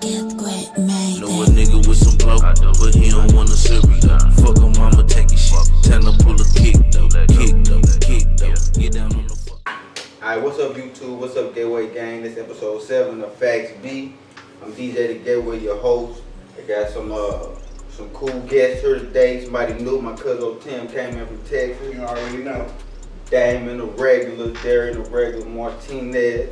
ThaGateway made Know a nigga with some blow, but he don't wanna serve me though. Fuck him, I'ma take his shit. Time to pull a kick though, kick though, kick though. Get down on the fuck. Alright, what's up YouTube? What's up Gateway Gang? This episode 7 of Facts B. I'm DJ ThaGateway, your host. I got some cool guests here today. Somebody new, my cousin Tim came in from Texas. You already know. Damon the regular, Darren the regular, Martinez.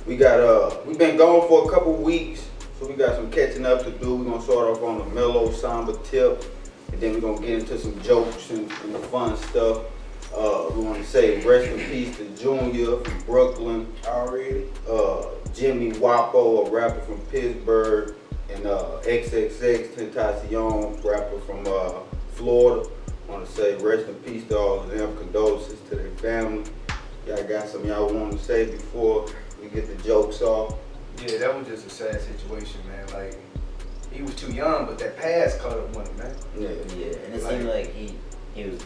We've been gone for a couple weeks, so we got some catching up to do. We're gonna start off on a mellow, somber tip, and then we're gonna get into some jokes and the fun stuff. We want to say rest in peace to Junior from Brooklyn. Already. Jimmy Wapo, a rapper from Pittsburgh, and XXX Tentacion, rapper from Florida. I want to say rest in peace to all of them. Condolences to their family. Y'all got something y'all want to say before we get the jokes off? Yeah, that was just a sad situation, man. Like, he was too young, but that pass caught up on him, man. Yeah, and it seemed like he was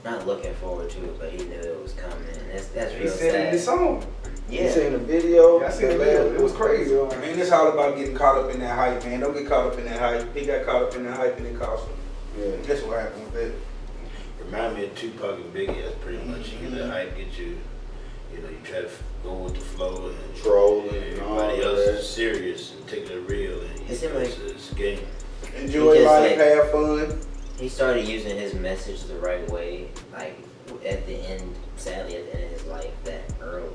not looking forward to it, but he knew it was coming. And that's real He said sad. in his song. Yeah. You seen the video? Yeah, I seen the video. It was crazy. I mean, it's all about getting caught up in that hype, man. Don't get caught up in that hype. He got caught up in that hype and it cost him. Yeah. That's what happened with that. Remind me of Tupac and Biggie. That's pretty much, you get the hype, get you, you try to go with the flow and Trolling and all everybody else that. is serious and taking it real, and It seemed like it's a game. Enjoy just, life, like, have fun. He started using his message the right way, like at the end, sadly at the end of his life, that early.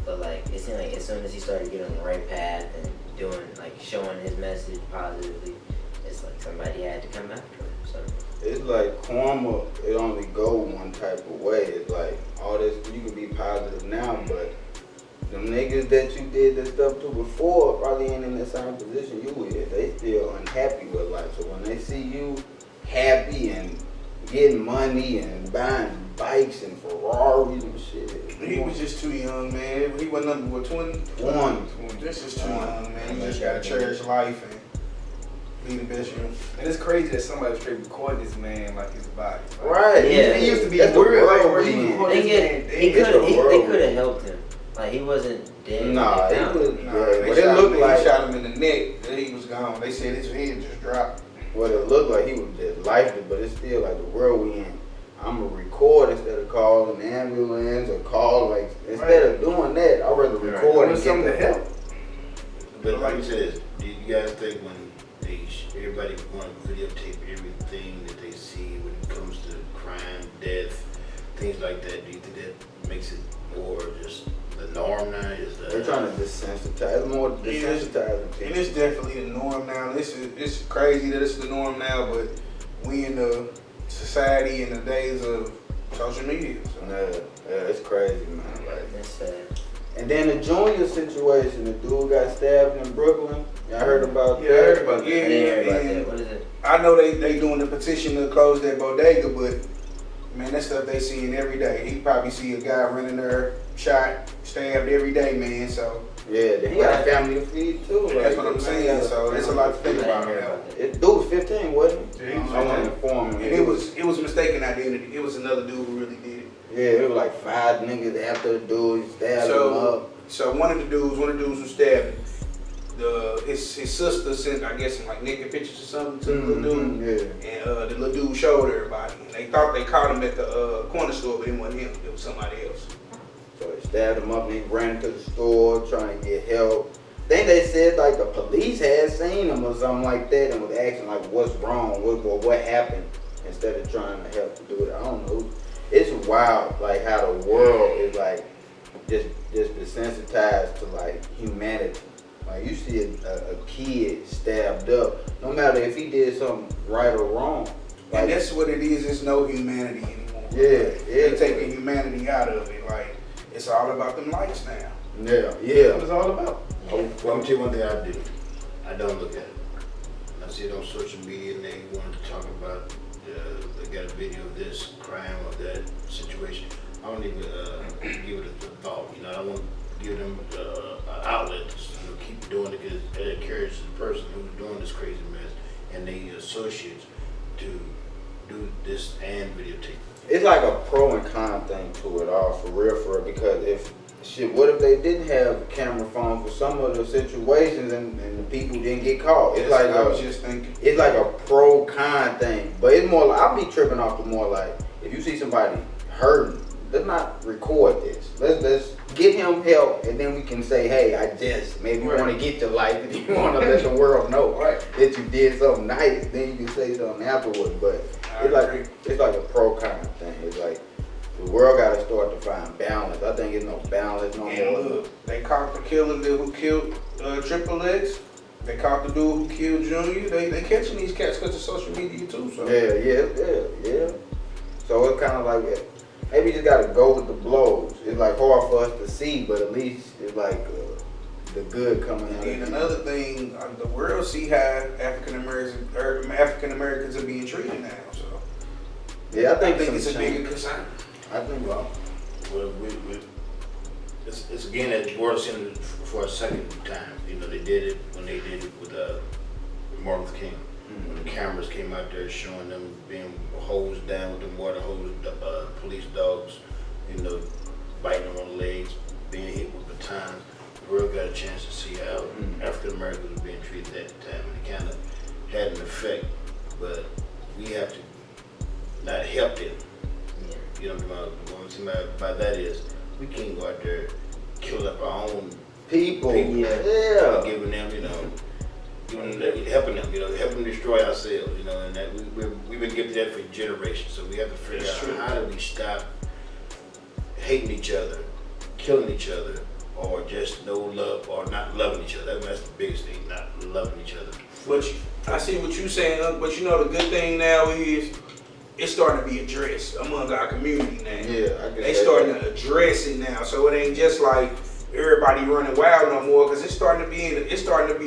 But like it seemed like as soon as he started getting on the right path and doing like showing his message positively, it's like somebody had to come after him. So It's like karma, it only go one type of way. It's like all this, you can be positive now, but them niggas that you did this stuff to before probably ain't in the same position you in. They still unhappy with life. So when they see you happy and getting money and buying bikes and Ferraris and shit. He was just too young, man. He wasn't under, what, 20? 20. This is too young, man. You just gotta cherish life and be the best you. And it's crazy that somebody straight recorded this man like his body. Like, Right. Yeah. He used to be That's the weird, like world where we you in. record this man. they could have helped him. Like he wasn't dead. Nah, when they he found was. him. Nah, Yeah, they what it shot looked him, like. they shot him in the neck. Then he was gone. They said his head just dropped. What it looked like, he was just lifeless, but it's still like the world we in. I'm gonna record instead of calling the ambulance or call instead of doing that, I'd rather record and something to get the help. But like you said, do you guys think when everybody want to videotape everything that they see when it comes to crime, death, things like that, do you think that makes it more just the norm now? They're trying to desensitize, it's more desensitizing And people. it's definitely the norm now. It's crazy that it's the norm now, but we in the society in the days of social media. So. Yeah, it's crazy, man. Like, That's sad. and then the Junior situation, the dude got stabbed in Brooklyn. Y'all heard about Yeah, that? I heard about I didn't hear about and that. What is it? I know they doing the petition to close that bodega, but man, that stuff they seeing every day. He probably see a guy running there, shot, stabbed every day, man. So Yeah, they got a family to feed too. that's like, what I'm man, saying. got So it's a lot to think about now. It dude was 15, wasn't he? Yeah, he was I want to 15. inform him. And it was mistaken identity. It was another dude who really did it. Yeah, it was like 5 niggas after the dude, he stabbed him up. So one of the dudes who stabbed him, his sister sent, I guess, some like naked pictures or something to the little dude. Yeah. And the little dude showed everybody. And they thought they caught him at the corner store, but it wasn't him. It was somebody else. So they stabbed him up and he ran to the store trying to get help. Then they said like the police had seen him or something like that and was asking like what's wrong, what happened, instead of trying to help to do it. I don't know. It's wild like how the world is like just desensitized to like humanity. Like you see a kid stabbed up, no matter if he did something right or wrong. Like, And that's what it is. It's no humanity anymore. yeah, They're taking humanity out of it. Like, it's all about them likes now. yeah, That's what yeah. it's all about. Well, I'm gonna tell you one thing I do. I don't look at it. I see it on social media and they want to talk about, they got a video of this crime or that situation. I don't even give it a thought. I don't want to give them an outlet to keep doing it because it encourages the person who's doing this crazy mess and they associates to do this and videotape. It's like a pro and con thing to it all, for real, because if shit, what if they didn't have camera phones for some of the situations and the people didn't get caught? It's like I was just thinking. It's like a pro-con thing, but it's more like, I'll be tripping off the more like, if you see somebody hurting, let's not record this. Let's get him help, and then we can say, hey, I just maybe want to get your life, and you want to let the world know that you did something nice. Then you can say something afterwards. But it's like a pro-con thing. It's like the world got to start to find balance. I think it's no balance no more. Look, they caught the killer who killed Triple X. They caught the dude who killed Junior. They catching these cats because of social media too. So Yeah. So it's kind of like maybe you just gotta go with the blows. It's like hard for us to see, but at least it's like the good coming out. And another thing, the world see how African Americans are being treated now. So yeah, I think it's a bigger concern. I think Well, it's again at world seen for a second time. You know, they did it when they did it with Martin Luther King. When the cameras came out there showing them being hosed down with the water hose, police dogs, you know, biting them on the legs, being hit with batons. The world got a chance to see how African Americans were being treated at the time, and it kind of had an effect. But we have to not help them. You know what I'm saying by that is we can't go out there killing up our own people. Yeah. Giving them, helping them, helping them destroy ourselves, and that we've been giving that for generations. So we have to figure out how do we stop hating each other, killing each other, or just no love or not loving each other. That's the biggest thing, not loving each other. But I see what you're saying, but the good thing now is it's starting to be addressed among our community now. Yeah, they starting to address it now, so it ain't just like everybody running wild no more. Cause it's starting to be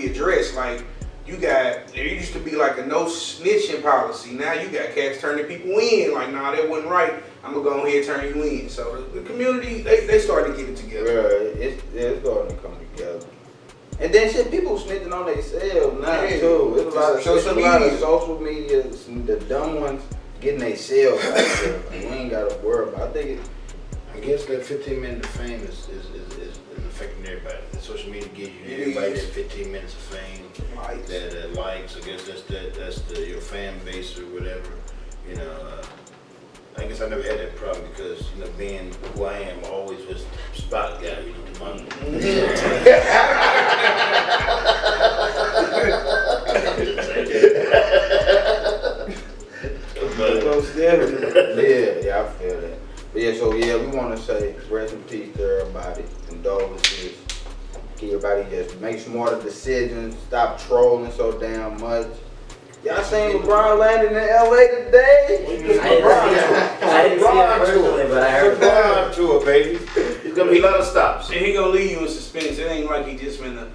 addressed. Like there used to be like a no snitching policy. Now you got cats turning people in. Like, nah, that wasn't right. I'm gonna go ahead and turn you in. So the community, they starting to get it together. Yeah, it's starting to come together. And then shit, people snitching on themselves now too. It's a lot of social media. The dumb ones getting themselves out there. Like, we ain't gotta worry about. I guess that 15 minutes of fame is affecting everybody. The social media gives you everybody that 15 minutes of fame, that likes. I guess that's your fan base or whatever. I guess I never had that problem because being who I am, I always was spot guy. To my Yeah, I feel that. But we want to say rest in peace to everybody. Condolences. Everybody just make smarter decisions. Stop trolling so damn much. Y'all seen LeBron landing in LA today? I didn't see it personally, but I heard LeBron tour, baby. It's gonna be a lot of stops. And he gonna leave you in suspense. It ain't like he just finna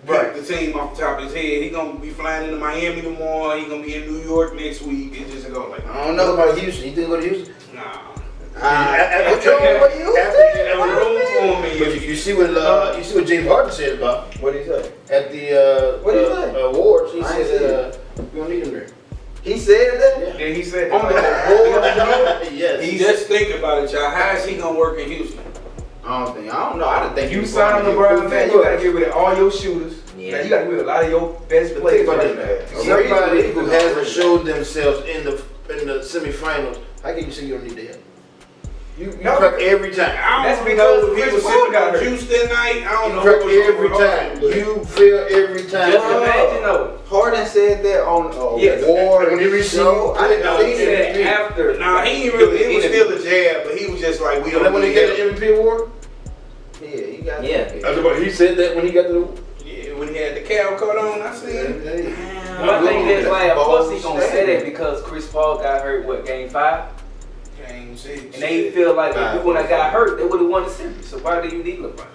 pick the team off the top of his head. He gonna be flying into Miami tomorrow. He gonna be in New York next week. It's just gonna like. I don't know about Houston. You think go to Houston? Nah. What's wrong with You see what James Harden said about What did he say? at the awards. He said we don't need him there. He said that? Yeah, he said On the awards? Yes. He just think about it, y'all. How is he gonna work in Houston? I don't know. I didn't think You sign LeBron, man, you gotta get rid of all your shooters. Yeah. Now, you gotta get rid of a lot of your best players. Somebody who hasn't showed themselves in the semifinals, how can you say you don't need that? You crack every time. I That's don't know because if he was Chris Paul sitting got on hurt. Houston night. I don't You know. crack what was every going on, time. but- You fail every time. Just imagine though. Harden said that on Yes. award When he received- show. I didn't No, see He said it. after. Nah, he ain't really. It was still a jab, but he was just like, we You know don't when he need get help. the MVP award? Yeah, he got Yeah. He said that when he got the. Yeah, when he had the cow coat on, I seen it. My thing is like, of course he gonna say Bold that because Chris Paul got hurt. What, game 5? Game 6. And they feel like if we wouldn't have got hurt, they would have won the series. So why do you need LeBron?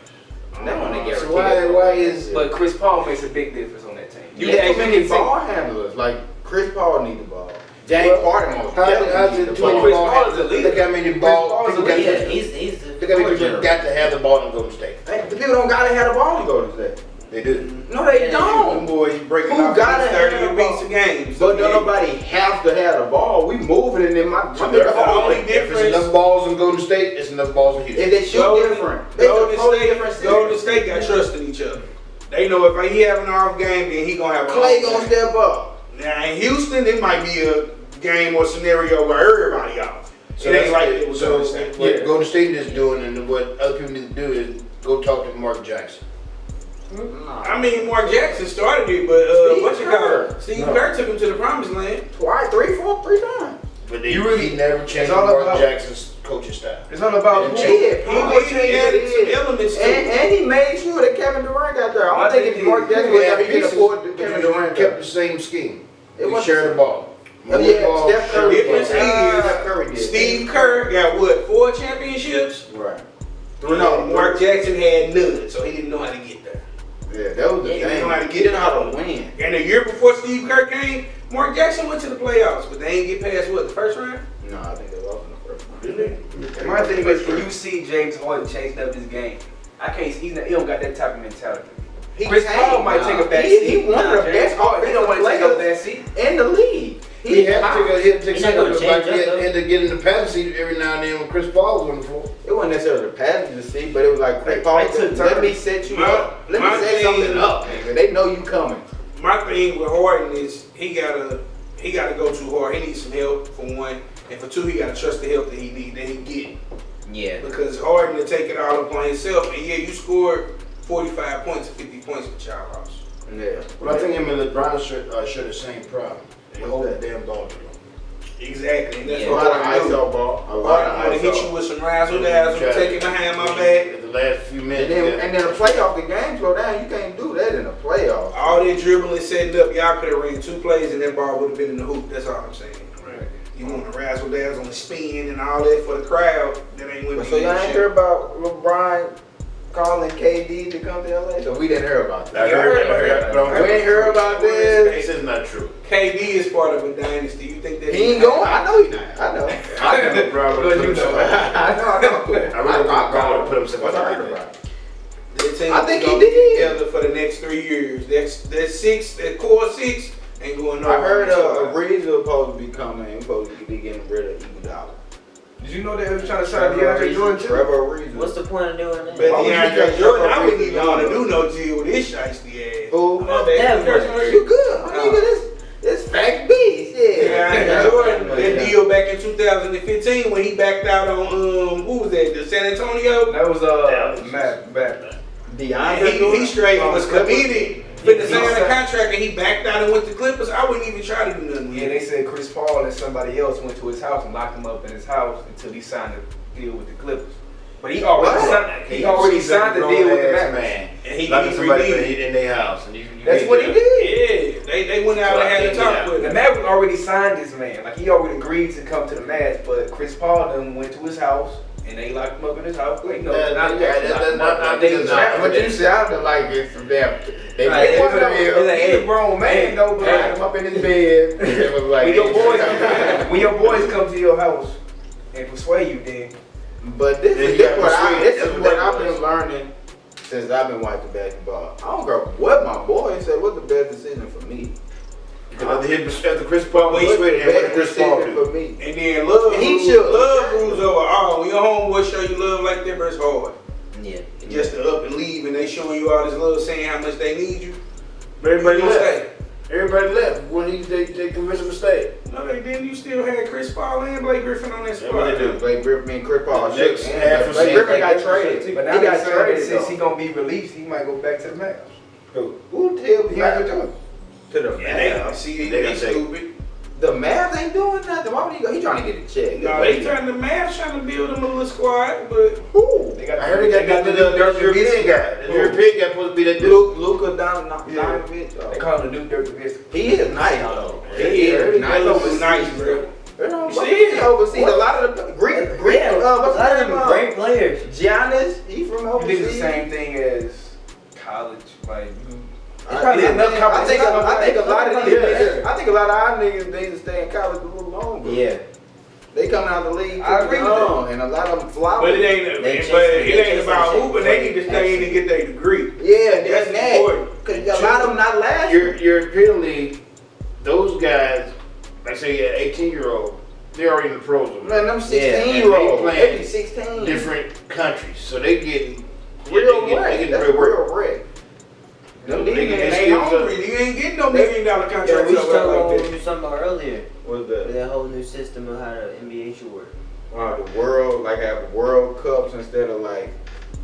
That one they So guaranteed. why is But Chris Paul makes a big difference on that team. You Yeah, got too many can say- ball handlers. Like Chris Paul need the ball. James Harden most How's definitely it need the too many ball. Chris ball Paul is a handlers? leader. Look how many ball Paul is a people got Yeah, to. he's the Look how many floor people general. got to have the ball in Golden State. Hey, the people don't gotta have the ball to go to that. They do. No, they Yeah, don't. Boy, you breaking Who off gotta 30 have the beats ball? a game. But don't nobody have to have the ball. We moving it in my The only the difference enough balls in Golden State, it's enough balls in Houston. If they shoot different, they Golden totally State, different series. Golden State got trust in each other. They know if he have an off game, then he gonna have an Clay off gonna game. step up. Now in Houston, it might be a game or scenario where everybody off. So It ain't that's like it. it was So Golden State. what Golden State is doing and what other people need to do is go talk to Mark Jackson. I mean, Mark Jackson started it, but Steve what you call Kerr. it? Steve Kerr took him to the promised land. Twice, three times. But You really- he never changed it's all Mark about- Jackson's coaching style. It's all about And who. He He added some elements to it. And he made sure that Kevin Durant got there. I don't think if Mark Jackson was there, he could afford to Kevin Durant. kept the same scheme. It We was share the ball. Oh, Move yeah, the ball, Steph share Curry the did. ball. Steph Curry did. Steve Kerr got what, 4 championships? Right. No, Mark Jackson had none, so he didn't know how to get there. Yeah, that was the Yeah, thing. he know how to He get didn't know it. how to win. And the year before Steve Kerr came, Mark Jackson went to the playoffs, but they ain't get past what, the first round? No, I think they lost in the first one. Really? And my thing is, can you see James Harden changing up his game? I can't. He don't got that type of mentality. Chris Paul might take a back seat. He one of the best Harden, he don't want to take a players back seat. in the league. He had to take He's a not gonna like change he up, though. had to get in the passing seat every now and then when Chris Paul was on the floor. It wasn't necessarily the passenger seat, but it was like, Chris Paul, they took let turns. me set you My- up. Let my me set thing- something up, nigga. They know you coming. My thing with Harden is he gotta go too hard. He needs some help for one, and for two, he gotta trust the help that he get. Yeah. Because Harden to take it all upon himself, and yeah, you scored 45 points or 50 points, but y'all lost. Yeah. But I think him and LeBron share the same problem. They hold the damn ball too long. Exactly, and that's Yeah. A what lot of Harden do. ISO ball. A lot Harden of wanna hit ISO. you with some razzle dazzle, take it behind my back. At the last few minutes. And then the playoff, the game slow down. You can't do that in the playoffs. All that dribbling, setting up, y'all could have ran 2 plays and that ball would have been in the hoop. That's all I'm saying. Right. You want to razzle dazzle and spin and all that for the crowd. That ain't what So you y'all ain't shit. hear about LeBron calling KD to come to LA? So we didn't hear about that. I heard, We ain't heard about this. This is not true. KD is part of a dynasty. You think that He ain't going. I know he not. I know. I know LeBron would put himself out. I know. I really think LeBron would put himself What's I out. heard about? That team I think is he gonna be did. together for the next 3 years. That core 6 ain't going I nowhere. heard Ariza supposed to be coming. He's supposed to be getting rid of Iguodala. Did you know they was trying to sign DeAndre Jordan too? Trevor Ariza. What's the point of doing that? But Why would you DeAndre take Jordan, I Trevor wouldn't Ariza even want to younger? do no deal with this shiesty ass. Who? My That bad. much. You good? My nigga, this fact beast. Yeah. DeAndre Jordan, that deal back in 2015 when he backed out on who was that? The San Antonio. That was Matt. DeAndre He straight was committed. But the sign Yeah. a contract and he backed out and went to Clippers. I wouldn't even try to do nothing with Yeah, him. they said Chris Paul and somebody else went to his house and locked him up in his house until he signed a deal with the Clippers. But he already signed the deal with the Mavericks. man. And he Locking somebody redeemed. in their house. And you That's what he did. Yeah, they went out So and I had a can't talk get out. with The him. Mavericks already signed this man. Like he already agreed to come to the Mavs, but Chris Paul then went to his house and they locked him up in his house. Like, no, That's not not- actually that's locked him not- up. I They think it's trapped not- But him. you sounded like it's some damn. They Like, made it's him like, he's a grown man though, but Had him up in his bed. It was like, when your boys come to your house and persuade you, then But this Then is you this gotta what I persuade. this That's is what what that I've was. been learning since I've been watching basketball. I don't care what my boy said. What's the best decision for me? After Chris Paul Wait, persuaded him, what did Best Chris Paul decision do? for me. And then love, He rules, should. love rules over all. When your homeboy show you love like that, bro, it's hard. Yeah. Just to up and leave and they showing you all this love, saying how much they need you. But everybody You gonna left. stay. Everybody left when they convinced him to stay. No, they didn't. You still had Chris Paul and Blake Griffin on that Yeah, what squad. they do? Blake Griffin and Chris Paul. Next shook half hands. of Blake season, Griffin got Blake traded. but now He they got saying that traded. since though. he gonna be released, he might go back to the Mavs. Who tell DeAndre Mavs Jordan. to the Yeah, they Mavs? see They they gonna take- stupid. The Mavs ain't doing nothing. Why would he go? He trying to get a check. No, they trying to Mavs trying to build them a little squad, but Who? They got I heard they got the European guy. The European guy supposed to be that dude. Luka Yeah. Doncic. They call him the new Dirk Nowitzki. He is nice though. he He is is nice. nice, bro. You see see, it? overseas a lot of the Greek. Yeah, What's a lot of his them name? are great players. Giannis. He from You think it's overseas. the same thing as college? Like, I probably think, enough I think competition. I think a lot of these Yeah. niggas. I think a lot of our niggas need to stay in college a little longer. Yeah. They coming out the league I too agree with young, and a lot of them flowers. But it ain't. They But chase- it they ain't chase about that hooping. shit. They need to stay in and get their degree. Yeah, that's That's that. important. Cause a lot of them not last. European League, those guys, like say an 18-year-old, They're already in the pros over there. Man, them And 16-year-olds, they they be 16. different countries, so they getting Real they wreck. getting That's real work. real wreck. Them They niggas get They skills hungry. up. You ain't getting no $1 million Yeah, contracts we out talked about like what we that. were talking about earlier. What's With that? that whole new system of how the NBA should work. The world, like have World Cups instead of like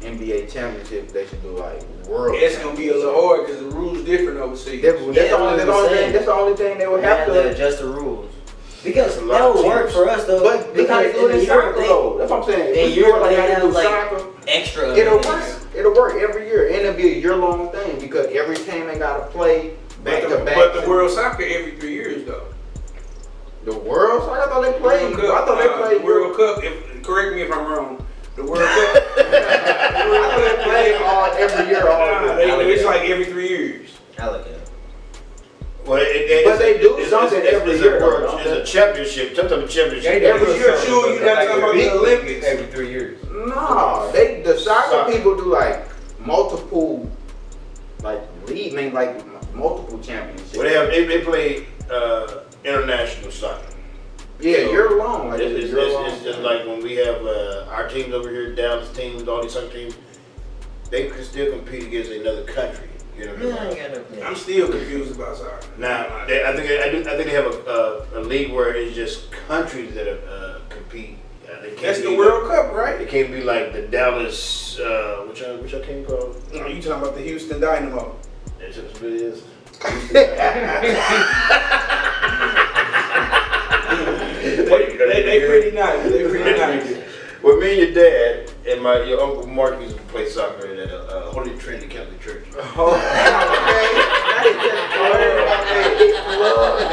NBA championships. They should do like World. It's gonna be a little hard because the rules different overseas. That's Yeah, the only that's what I'm saying. thing. That's the only thing they would We have have to. to adjust the rules. Because That's a that lot of would work teams. for us though. But they can't do it in soccer though. That's what I'm saying. In If you Europe, like they how they have do like soccer, extra it'll events. work. It'll work every year, and it'll be a year-long thing because every team ain't got to play back to back. But the World Soccer every 3 years though. The World Soccer, I thought they played. World Cup, I thought they played World Cup. Correct me if I'm wrong. The World Cup. I thought they played every year. It's like every 3 years. I look at it. Well, But they do something every year, It's don't a they? championship, some type of championship. Every year, sure, you're not talking about the Olympics. Every 3 years. No, the soccer people do like multiple, like league, I mean like multiple championships. Well, they play international soccer. Yeah, So, year long. Like It's year long. just like when we have our teams over here, Dallas teams, all these other teams, they can still compete against another country. You know what Yeah, I I mean? ain't got no I'm still confused about soccer. Now, I think they have a league where it's just countries that compete. They can't That's the be World Cup, right? It can't be like the Dallas, which our team called? No, you talking about the Houston Dynamo? That's what it is. They pretty nice. They pretty nice. Well, me and your dad and your uncle Mark used to play soccer at Holy Trinity Catholic Church. They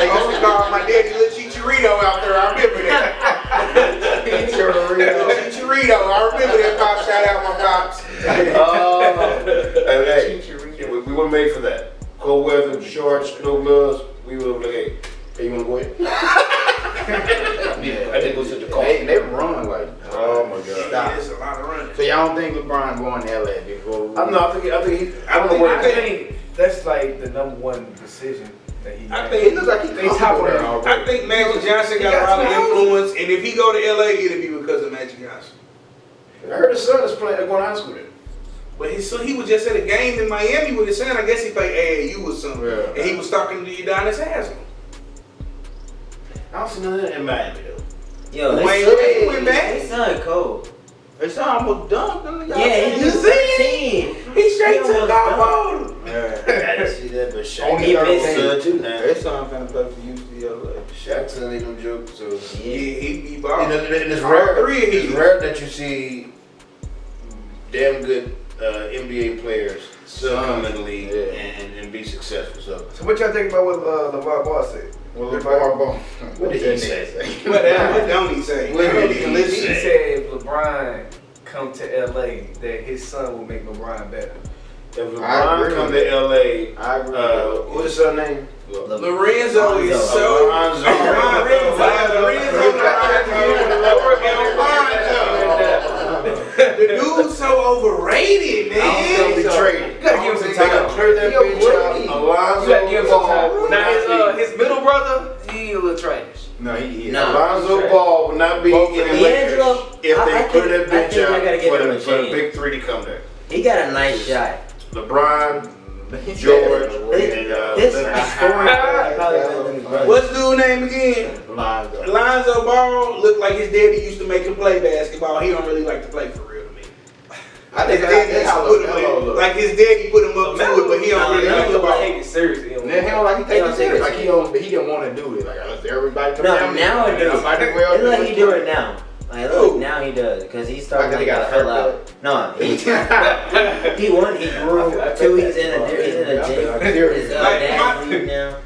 used to call my daddy Little Chicharito out there. I remember that. Chicharito. I remember that pop. Shout out my pops. Hey, we weren't made for that. Cold weather, shorts, no gloves. We were like, hey, you want to go ahead? I didn't go sit the car. They run like, oh my god. Yeah, it's a lot of running. So y'all don't think LeBron going to LA before? I think That's like the #1 decision that he I made. think He looks like he's They top of there already. I think Magic Johnson got a lot of influence, and if he go to LA, it'll be because of Magic Johnson. I heard his son is going to high school there. But his son, he was just at a game in Miami with his son. I guess he played AAU or something, Yeah. and he was talking to Udonis Haslem. I don't see none of that in Miami though. Yo, Wayne they Wade went back. They sound cold. It's almost done. Yeah, he You was see? 13. He straight He took almost off done. on him. I didn't see that, but Shaq He got missed his son too now. His son finna play for UCLA. Shaq's son ain't no joke, so. Yeah, Yeah. he be And balling. it's All rare. three of It's these. rare that you see damn good NBA players still come in the league Yeah. and be successful. So So what y'all think about what LeVar Ball said? Well, LeVar Ball. what did he say? What don't he say? What did He he said say? if LeBron come to LA, that his son will make LeBron better. If I agree LeBron come with to LA, I agree. what's his son name? Lorenzo is so. Lonzo. The dude's so overrated, He's gonna man. be traded. You gotta give him some They gonna time. clear that He a bitch rookie. out. You gotta give him some time. Alonzo Now Ball. his middle brother, he a little trash. No, he is. Nah. Alonzo Ball will not be in the Lakers D'Angelo, if I they clear that think bitch I gotta out give for him a the chance. big three to come there. He got a nice shot. LeBron, George, and This Leonard. scoring probably better than his brother. What's dude's name again? Lonzo. Lonzo Ball looked like his daddy used to make him play basketball. He don't really like to play for real to me. I His think daddy used to how put him LaMelo in, look. like his daddy put him up to it, but he don't really like the ball. take it seriously. And then he don't like he He take don't it take it serious. Like he didn't want to do it. Like everybody. No, nowadays, Might as well it's like do he it. do it now. Like, look, now he does, because he started Like, like he got to fill hurt, out. No, he grew. Two, he's in a gym. His Like, dad's leaving now.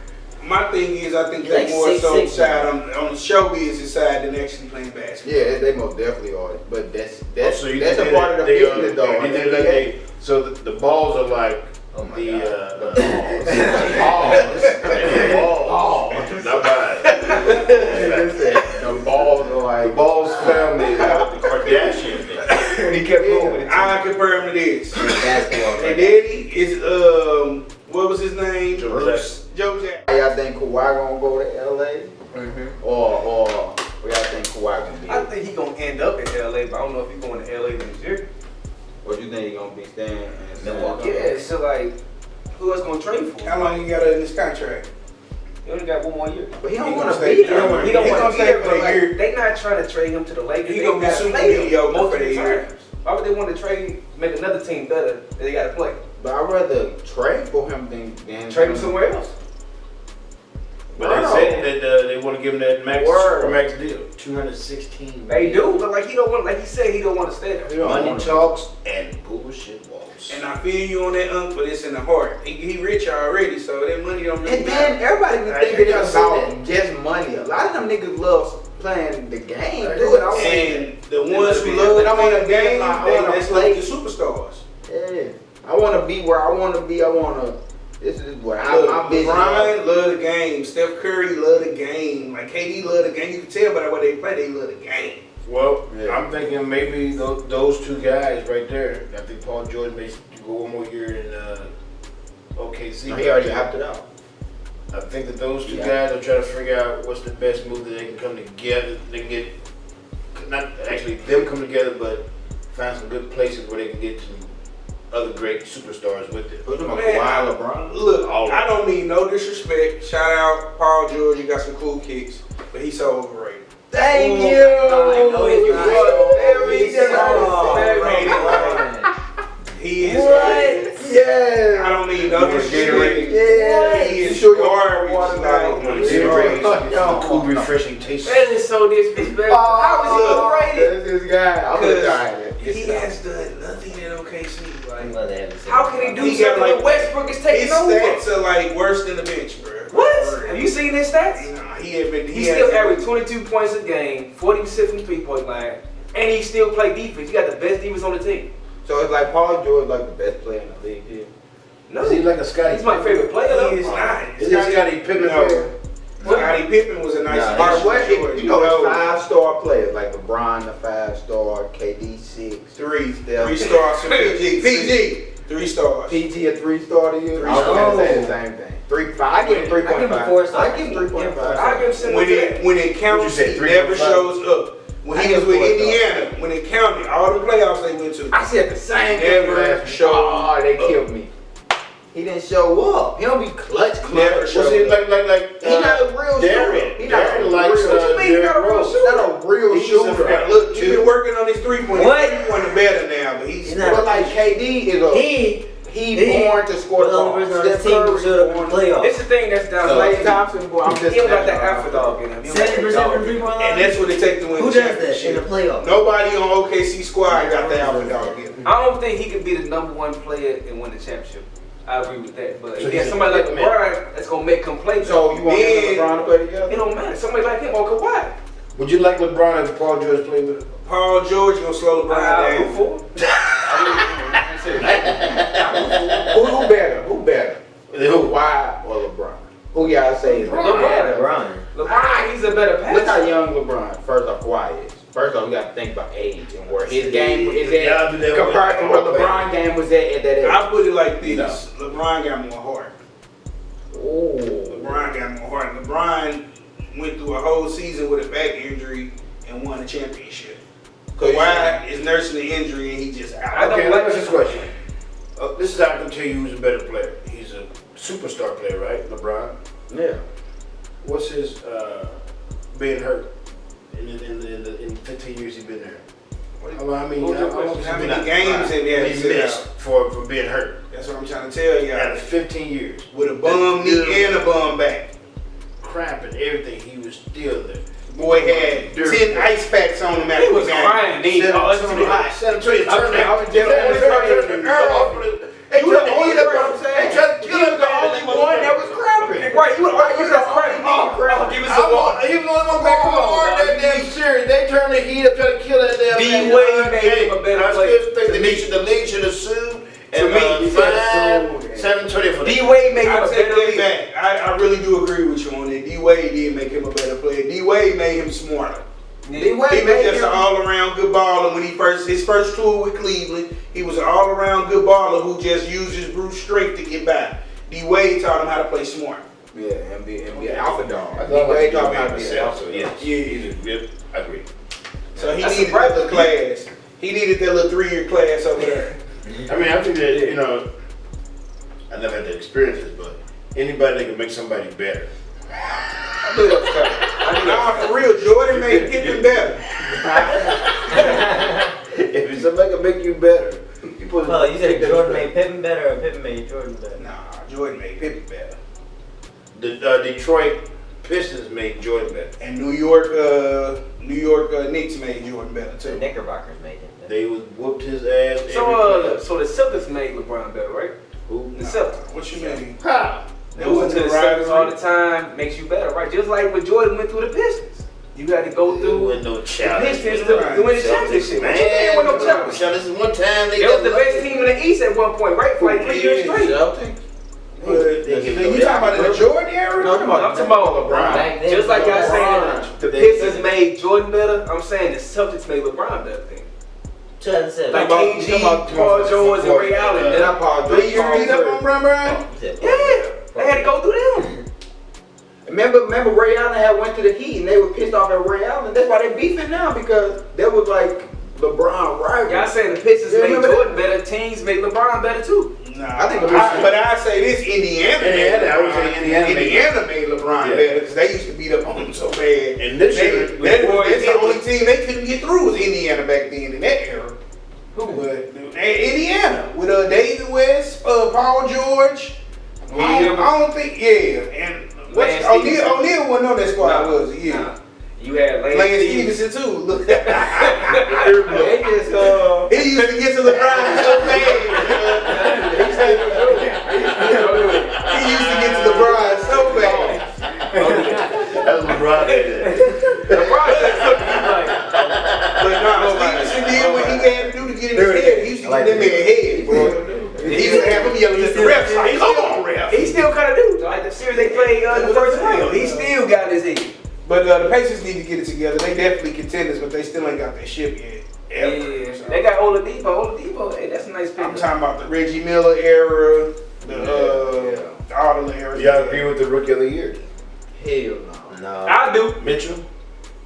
My thing is, I think He's they're like more 6'6" so now. side on the show business side than actually playing basketball. Yeah, they most definitely are. But that's So you that's a think part of the they business though. they did like they- so the balls are like Oh my the God. balls. not bad. The balls are The like balls family, the Kardashians. He kept going with it. I compare him to this. Basketball. And daddy is what was his name? Joe Jackson. Joe Jackson. y'all think Kawhi gonna go to LA? Or we gotta Fuck yeah. So like, who else gonna trade for him? How long you got in this contract? He only got 1 more year. But he don't He want to gonna be stay- there. He don't He want gonna to stay stay for a year. They not trying to trade him to the Lakers. He They gonna be gotta super play him mediocre for multiple the year. times. Why would they want to trade, make another team better? They gotta play. But I'd rather trade for him than Trade him somewhere else. But they said that they want to give him that max deal, 216. They do, but like he don't want, like he said, he don't want to stay there. Money talks and bullshit walks. And I feel you on that, but it's in the heart. He rich already, so that money don't really And matter. then everybody be I thinking think it's I about said just money. A lot of them niggas love playing the game. I Dude, I And the want ones who love I wanna playing be games, like, I wanna that's play. like the superstars. yeah. I want to be where I want to be. I want to. This is what Look, my vision. LeBron love the game. Steph Curry love the game. Like KD love the game. You can tell by the way they play, they love the game. Well, Yeah. I'm thinking maybe those two guys right there. I think Paul George may go 1 more year in OKC. He already opted out. I think that those two guys are trying to figure out what's the best move that they can come together. They can get, not actually them come together, but find some good places where they can get some other great superstars with it. Put him on Man, Kawhi, LeBron. Look, All of I don't mean no disrespect. Shout out Paul George. You got some cool kicks, but he's so overrated. Thank you. I know he's not. Very He's so very overrated. He is like, Yeah. I don't mean no disrespect. Yeah. He is Sure, garbage. water Like, bottle. he's Gatorade, garbage. some cool, refreshing taste. That is so disrespectful. How is he overrated? That's this guy. I'm gonna die in it. He has done nothing at OKC. I'm Like, glad they haven't said How can he do He got something like- when Westbrook is his taking over? stats are like worse than the bench, bro. What? Have you seen his stats? Nah, he ain't been. He still averaged 22 points a game, 40% from 3-point line, and he still play defense. He got the best defense on the team. So it's like Paul George, like the best player in the league here. No, Is he like a Scottie? he's my favorite player. Though. He is not. Is he Scottie Pippen No. player? Scottie Pippen was a nice Nah, addition what to Jordan. you know, it's 5-star players like LeBron, the 5-star, KD 6, Three Yeah. stars for PG. 3 stars. PG a 3-star to you. 3 I was gonna say stars. the same thing. 3.5. I give him 3.5. I give him 4 stars. I give him 3.5. I give him When it counts, What'd you say, he 3.5? never shows up. When he I was give with him 4 Indiana, when it counted, all the playoffs they went to. I said the same thing. Never last showed week. Oh, they up. killed me. He didn't show up. He don't be clutch. Never Was showed it up. like He not a real shooter. Darren? He not a Darren real likes shooter. What you mean he not a real Rose. shooter? He's not a real He's shooter. a- Look, he's been working on his 3-point. What? 3-point better now, but he's He's not- But like KD is a he born to score the the ball. only person on his Steph team who Curry showed up in born the to- playoffs. It's the thing that's down. Klay Thompson, boy, I'm just He don't got that saying. alpha dog in him. He don't got that 70% dog from in him. 3-point line. and that's what it takes to win Who the does that in the championship. playoffs? Nobody on OKC squad got the alpha dog in him. I don't think he could be the #1 player and win the championship. I agree with that. But So again, he's somebody a like big man. LeBron that's gonna make complaints. So you want him Then- and LeBron to play together? It don't matter. Somebody like him or Kawhi. Would you like LeBron if Paul George played with him? Paul George gonna slow LeBron I root down. for him. Who better? Who better? Kawhi or LeBron? Who y'all say is better? LeBron. LeBron, he's a better Look how passer. young LeBron. First off, Kawhi is. First off, we got to think about age and where his game is Y'all at do that compared to with where LeBron game was at that age. I put it like this: LeBron got more heart. Oh, LeBron got more heart. LeBron went through a whole season with a back injury and won a championship. Kawhi is nursing the injury and he just I out. don't Okay, like let me ask this this question. This is how I can tell you who's a better player. He's a superstar player, right? LeBron. yeah. What's his being hurt in 15 years he's been there? How many games have he had to he sit missed for being hurt? That's what I'm trying to tell Out y'all. of 15 years. With a bum knee and a bum back. Crap and everything, he was still there. Boy had 10 ice packs on him after He was the game. crying. He San Antonio turned You the only one. They tried to kill him. The only one that was crapping. Right, you was crapping. Give us He was the only one going hard that damn series. They turned the heat up, trying to kill that damn D. man. Wade made him a better I player. still think the league should have sued and me, he should have fined sued. San Antonio for D. that. Wade made him I a take better that leader. back. I really do agree with you on that. D. Wade did make him a better player. D. Wade made him smarter. D. He Wade was made just an him. all-around good baller when his first tour with Cleveland. He was an all-around good baller who just used his brute strength to get by. D. Wade taught him how to play smart. Yeah, and be alpha dog. I D. thought Wade about taught him how to the be game an myself, alpha so dog. yes. I agree. So he That's needed that little class. He needed that little 3-year class over there. I mean, I think that, I never had to experience this, but anybody that can make somebody better. I believe that's fact. Nah, for real, Jordan made Pippen better. If somebody can make you better, Well, you said Jordan made Pippen better or Pippen made Jordan better? Nah, Jordan made Pippen better. The Detroit Pistons made Jordan better. And New York Knicks made Jordan better The too. Knickerbockers made him better. They whooped his ass. So the Celtics made LeBron better, right? Who? The Celtics. What you mean? How? They listen to the Celtics all the time, makes you better, right? Just like when Jordan went through the Pistons. You had to go through With no the challenge. Pistons to win the championship. Man, What you mean with no challenge? This is one time They was the best team in the East at one point, right? For like 3 years straight. Celtics? But you talking about the Jordan era? No, I'm talking about LeBron. Back then, Just like y'all LeBron. saying the Pistons made Jordan better, I'm saying the Celtics made LeBron better. Then. 2007. Like KG, Paul George, and Ray Allen. Then I Paul George. 3 years beat up on Bron Bron? Yeah, they had to go through them. Remember Ray Allen had went to the Heat and they were pissed off at Ray Allen. That's why they beefing now because that was like LeBron rival. Y'all saying the Pistons Yeah, made remember Jordan better, teams made LeBron better too. Nah, I think the but I say this: Indiana I would say Indiana made LeBron Yeah. better because they used to beat up on him so bad. And this year, That's the only team they couldn't get through was Indiana back then in that era. Who? But Indiana with David West, Paul George. I don't think, and Lance O'Neal wasn't on that squad, was he? Yeah. Nah. You had Lance Stevenson too. Look, They just he used to get to LeBron so bad. He used to get to LeBron so bad. That's LeBron did. But no, Stevenson did what he had to do to get in his head. He used to get them in the head, bro. He used to have him yelling at the refs like, "Come on, ref!" He still kind of do. Like the series they played in the first round, he still got his head. But the Pacers need to get it together. They definitely contenders, but they still ain't got that ship yet. Ever. Yeah, So, they got Oladipo. Oladipo, hey, that's a nice pick. I'm talking about the Reggie Miller era, all the eras. Y'all agree with the rookie of the year? hell no. No. I do. Mitchell?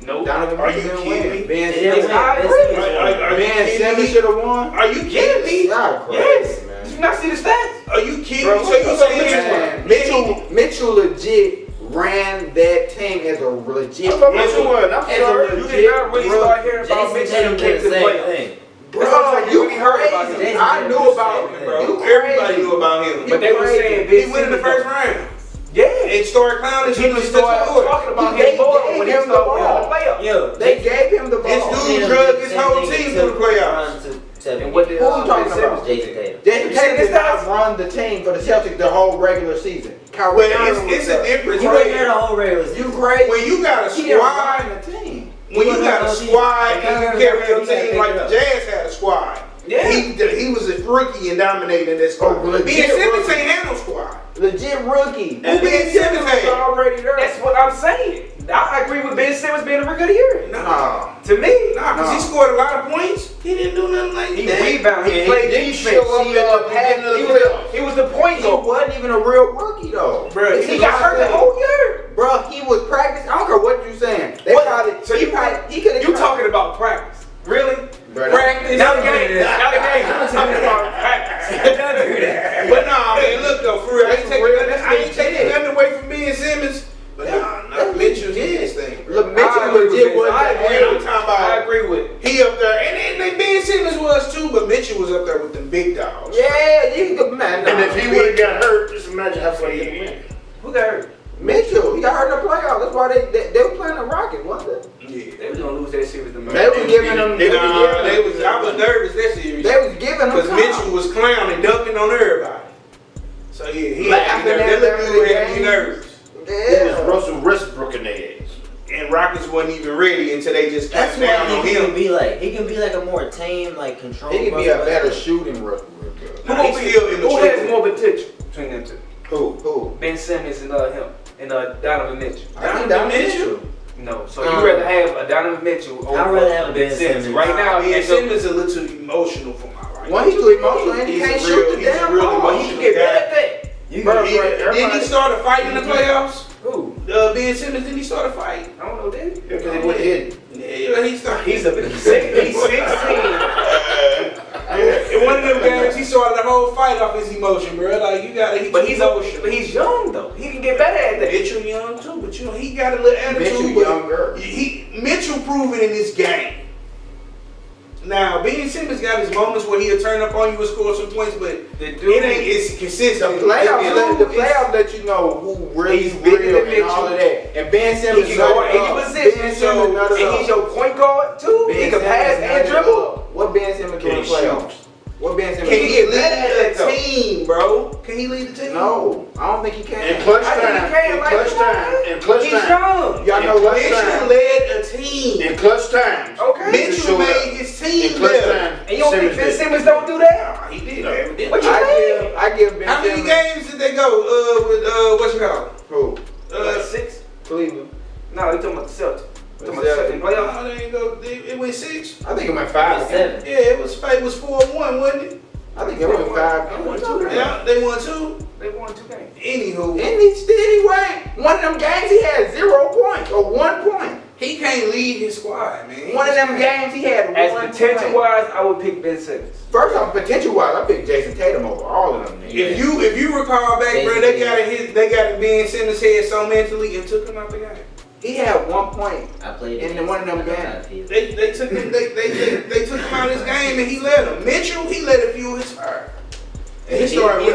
Nope. Donovan Are you Mitchell didn't kidding win. me? Ben They didn't Simmons. win. I Ben agree. Simmons won. Are you Ben kidding Simmons me? should have won. Are you kidding me? Y'all crazy, Yes. man. Did you not see the stats? Are you kidding Bro, me? So you man, saying Mitchell legit ran that team as a legit. Mitchell won. I'm as a sorry. You legit did not really rookie. start hearing about Jason Mitchell Tatum and did came the to same play. thing. Bro, That's you what you heard about crazy. him. I knew about him, Bro. You everybody crazy. knew about him? But they were saying He Ben went in the Simmons- first round. Yeah. And started clowning him People and started stuff. talking about They him more gave when he him the started winning ball. the playoffs. Yo, They gave him the This ball. dude drugged his whole team to the playoffs. And what did Who you talking about? Jason Tatum. Jason You Tatum seen did the not stats? run the team for the Celtics the whole regular season. But Kyrie Irving was it's a there. difference, He wasn't there the right? whole regular You season. crazy? When you got a He didn't squad, run the team. when you got a squad and you carry your You gotta team pick like it the up. Jazz had a squad. Yeah. He was a rookie and dominating that squad. Oh, legit Ben Simmons rookie. ain't had no squad. Legit rookie. Who Ben Simmons was had? already there. That's what I'm saying. I agree with Ben Simmons being the rookie of the year. Nah. To me, Nah, because he scored a lot of points. He didn't do nothing like he that. rebounded. He Yeah, played he didn't defense. show up He, at the beginning of the playoffs. he was the point He guard. wasn't even a real rookie though. Bruh, He got hurt the whole year. Bro, he was practicing. I don't care what you saying. They What? probably So you could have. You talking about practice? Really? practice? Not the game. Not the game. I'm talking about practice. Don't do that. But nah, man, look though, for real, I ain't That's real. taking nothing away from Ben Simmons. But nah, Mitchell's in this thing. Look, I Mitchell agree with legit Ben. was I the agree. I'm answer. talking about. I agree with it. He up there, and Ben Simmons was too, but Mitchell was up there with them big dogs. Yeah, you could man. And Nah. if he would have got hurt, just imagine how funny he'd win. Who got hurt? Mitchell, he got hurt in the playoffs. That's why they were playing the Rockets, wasn't Yeah. They was gonna lose that series to they? Memphis. They was giving them. I was nervous that series. They was giving them. Because time. Mitchell was clowning, dunking on everybody. So yeah, he had to be nervous. That little dude had to be nervous. He was Yeah. Russell Westbrook in their ass. And Rockets wasn't even ready until they just That's cut down what on he can him. be like. He can be like a more tame, like controlled. He could be a Russell better Westbrook. shooting Russell. Who, Nah, he's still in the who has triple. more potential between them two? Who? Ben Simmons and him and Donovan Mitchell. I think Donovan Mitchell. No, so you rather have a Donovan Mitchell over I'd rather have a Ben Simmons Simmons. right now? Ben and so- Simmons a little too emotional for my life. One, he's too emotional and he He's a can't real- shoot the he's a damn real ball. Well, he can get better at that. You Bro, can bro, be. Didn't he start a fight in the playoffs? Who? Ben Simmons, didn't he start a fight? I don't know, did he? Because he went hit. Yeah, he started. He's 16. In one of them games, he started the whole fight off his emotion, bro. Like, you gotta hit But emotion. he's young though. He can get better at that. Mitchell young too, but you know, he got a little attitude. Mitchell but younger. Mitchell proven in this game. Now, Ben Simmons got his moments where he'll turn up on you and score some points, but it ain't it's consistent. The playoffs let you know who really He's bigger real than and all of that. And Ben Simmons He can go in any position. Ben Simmons nut it And up. he's your point guard too. Ben He can Simmons pass nut and it dribble. up. What Ben Simmons do in the playoffs? What Ben Simmons Can do? he lead that, a though. team, bro? Can he lead the team? No, I don't think he can. In clutch I think he time, can, in like, clutch come on, time, man. in clutch He's time, young. Y'all know clutch Mitchell time. led a team. in clutch times. Okay. Mitchell made his In team clutch better. time, And you don't think Ben did. Simmons don't do that? Nah, he did. No. Evidently. What you mean? I give Ben How many Simmons. games did they go with what's it called? Who? Like 6? Cleveland. No, he talking about the Celtics. Talking about the Celtics. Celtics playoffs. No, they ain't go. It went 6. I think it went 5. 7. Yeah, it was 4-1, wasn't it? I think it went 5. They won 2 games. Yeah, they won 2. They won 2 games. Anywho, And he still won. One of them games he had 0 points or 1 point. he can't lead his squad, man. One of them games he had As 1 potential point. wise, I would pick Ben Simmons. First off, potential wise, I picked Jason Tatum over all of them. Niggas. If you recall back, bro, they got in Ben Simmons' head so mentally and took him out the game. He had 1 point. I played In against one of them him. I know how games. it feels. They took him they took him out of his game and he let him. Mitchell, he let it fuel his fire. And he started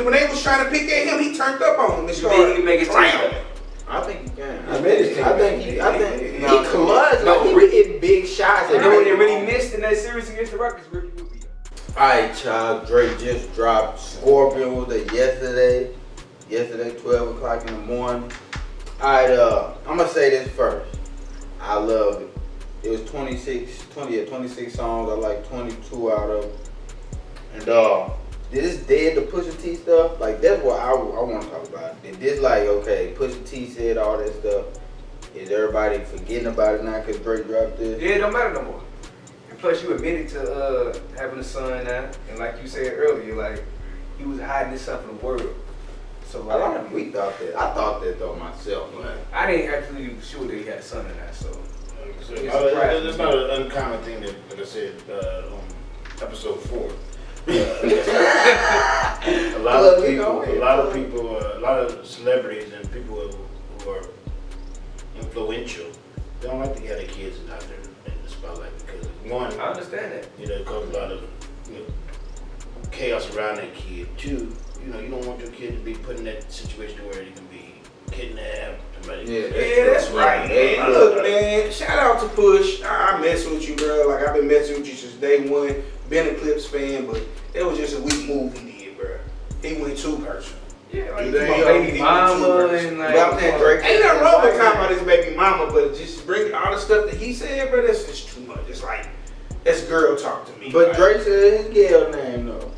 when they was trying to pick at him, he turned up on them and You think he started can make his team clowning. better? I think he can. He made his team. I think he No, clutch. no, Like, he be hitting big shots. And then when they really missed in that series against the Rockets, Ricky would be up. Alright, child. Drake just dropped Scorpion was it yesterday? Yesterday, 12 o'clock in the morning. Alright, I'm gonna say this first. I loved it. It was 26 songs. I like 22 out of it. And this dead the Pusha T stuff, like that's what I want to talk about. Did this like okay, Pusha T said all that stuff. Is everybody forgetting about it now because Drake dropped this? Yeah, it don't matter no more. And plus, you admitted to having a son now, and like you said earlier, like he was hiding this stuff from the world. So A lot of we thought that. I thought that though myself. Like, I didn't actually sure that he had a son in that. So It's not an uncommon thing that, like I said, on episode 4. A lot of celebrities and people who are influential don't like to get their kids out there in the spotlight because one, I understand that. it causes a lot of chaos around that kid. Two, you don't want your kid to be put in that situation where they can be kidnapped. Yeah, that's right. Man. Look, man, shout out to Push. I mess with you, bro. Like, I've been messing with you since day one. Been a Clips fan, but it was just a weak move he did, bro. He went too personal. Yeah, like They my ain't baby mama and like. But I'm saying Drake. Ain't nothing wrong with talking about his baby mama, but just bring all the stuff that he said, bro, that's just too much. It's like, that's girl talk to me. But like, Drake said his girl name though.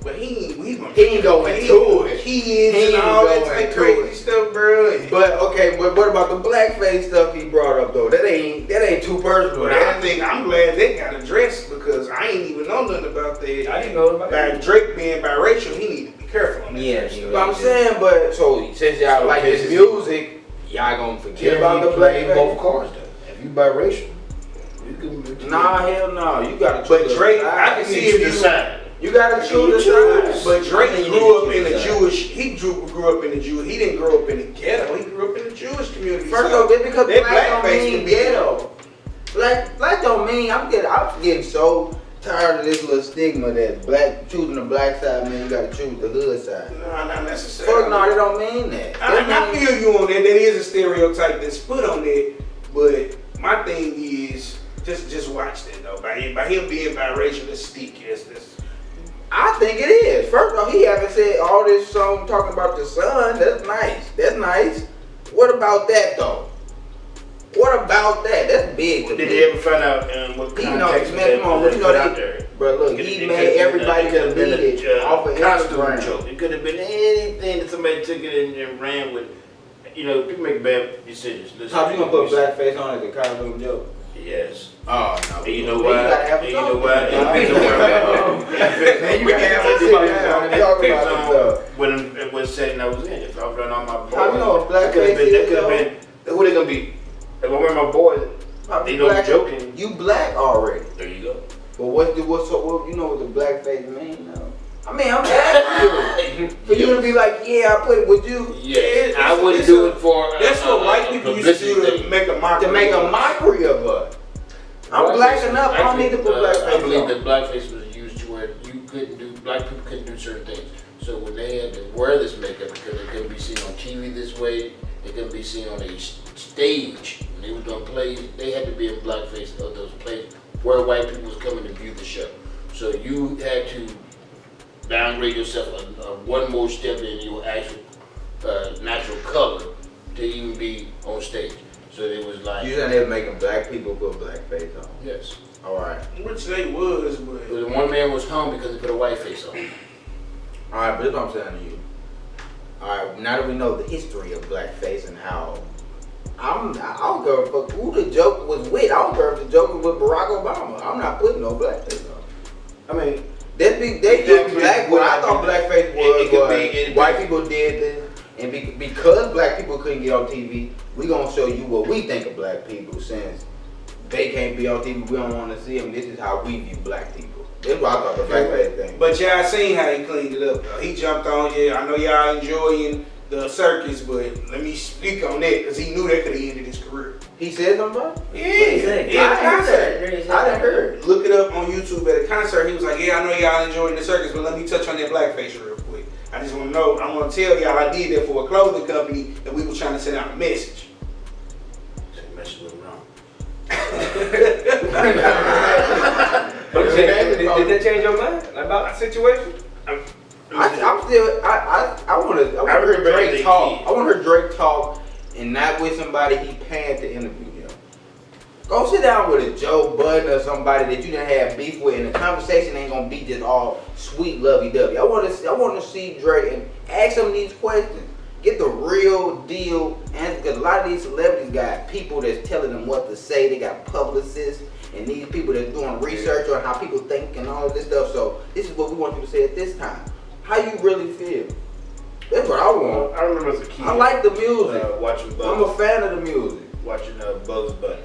But he ain't He ain't going into it. Kids He and ain't all that going type to crazy it. stuff, bro. But okay, but what about the blackface stuff he brought up though? That ain't too personal. But I think I'm glad they got addressed because I ain't even know nothing about that. I didn't know about By that. Drake being biracial, he need to be careful on that. Yeah, type of he stuff. But I'm saying, but so since y'all So like okay, his so- music, y'all gonna forget about the play blackface? both cards though. If you biracial, you can. Nah, hell no. You gotta choose. But a Drake, side. I can see if you. decide. You gotta choose a side. But Drake I think you grew need up to in the choose Jewish. He grew up in the Jewish. He didn't grow up in the ghetto. He grew up in the Jewish community. First so off, just because that black don't blackface mean can be- ghetto. Black don't mean I'm getting so tired of this little stigma that choosing the black side mean you gotta choose the hood side. No, not necessarily. Fuck no, they don't mean that. I feel you on that. That is a stereotype that's put on it. But my thing is just watch that though. By him being biracial, that's sticky. That's I think it is. First off, he haven't said all this song talking about the sun. That's nice. That's nice. What about that though? What about that? That's big to Did me. they ever find out what You know, context man, come on, they you know put they- out there? Bro, look, It he could made have everybody been delete it off of costume Instagram. joke. It could have been anything that somebody took it and ran with. People make bad decisions. Listen, How you gonna put blackface on as a costume joke? Yes. Oh no. And you know Man, why? You gotta have And a you know song. why? Man, you gotta have a song. Talk about this stuff. When it was said and I was in, if I was running on my boys, How you know what blackface that is, could have been. Who they gonna be? If I wear my boys, they know I'm joking. You black already. There you go. But what you know what the For you to be like, yeah, I put it with you. Yes, Yeah, I wouldn't do it for. That's what white people used to do publicity to make a mockery. To make a mockery of us. I'm black enough. I don't need to put blackface I believe on. that blackface was used to where you couldn't do, black people couldn't do certain things. So when they had to wear this makeup because it couldn't be seen on TV this way, it couldn't be seen on a stage. When they were doing plays, they had to be in blackface of those plays where white people was coming to view the show. So you had to downgrade yourself one more step in your actual natural color to even be on stage. So it was like, You said they were making black people put blackface on. yes. All right. Which they was, but The one man was hung because he put a white face on. All right, but this is what I'm saying to you. All right, now that we know the history of blackface and how I don't give a fuck who the joke was with. I don't care if the joke was with Barack Obama. I'm not putting no blackface on. I mean, they use black. What I thought blackface was white people did this, and because black people couldn't get on TV, we gonna show you what we think of black people. Since they can't be on TV, we don't want to see them. This is how we view black people. That's what I thought the blackface thing. But y'all seen how he cleaned it up though. He jumped on, yeah, I know y'all enjoying the circus, but let me speak on that because he knew that could have ended his career. He said something about it? Yeah, at a concert. I didn't hear. Look it up on YouTube at a concert. He was like, yeah, I know y'all enjoying the circus, but let me touch on that blackface real quick. I just want to know, I want to tell y'all I did that for a clothing company that we were trying to send out a message. That message went wrong. Did that change your mind about the situation? I'm still. I want to. I want to hear Drake talk. I want to hear Drake talk, and not with somebody he paying to interview him. Go sit down with a Joe Budden or somebody that you didn't have beef with, and the conversation ain't gonna be just all sweet, lovey-dovey. I want to see Drake and ask him these questions. Get the real deal answer, because a lot of these celebrities got people that's telling them what to say. They got publicists and these people that's doing research on how people think and all of this stuff. So this is what we want you to say at this time. How you really feel? That's what I want. I remember as a kid. I like the music. Watching Bugs. I'm a fan of the music. Watching Bugs Bunny.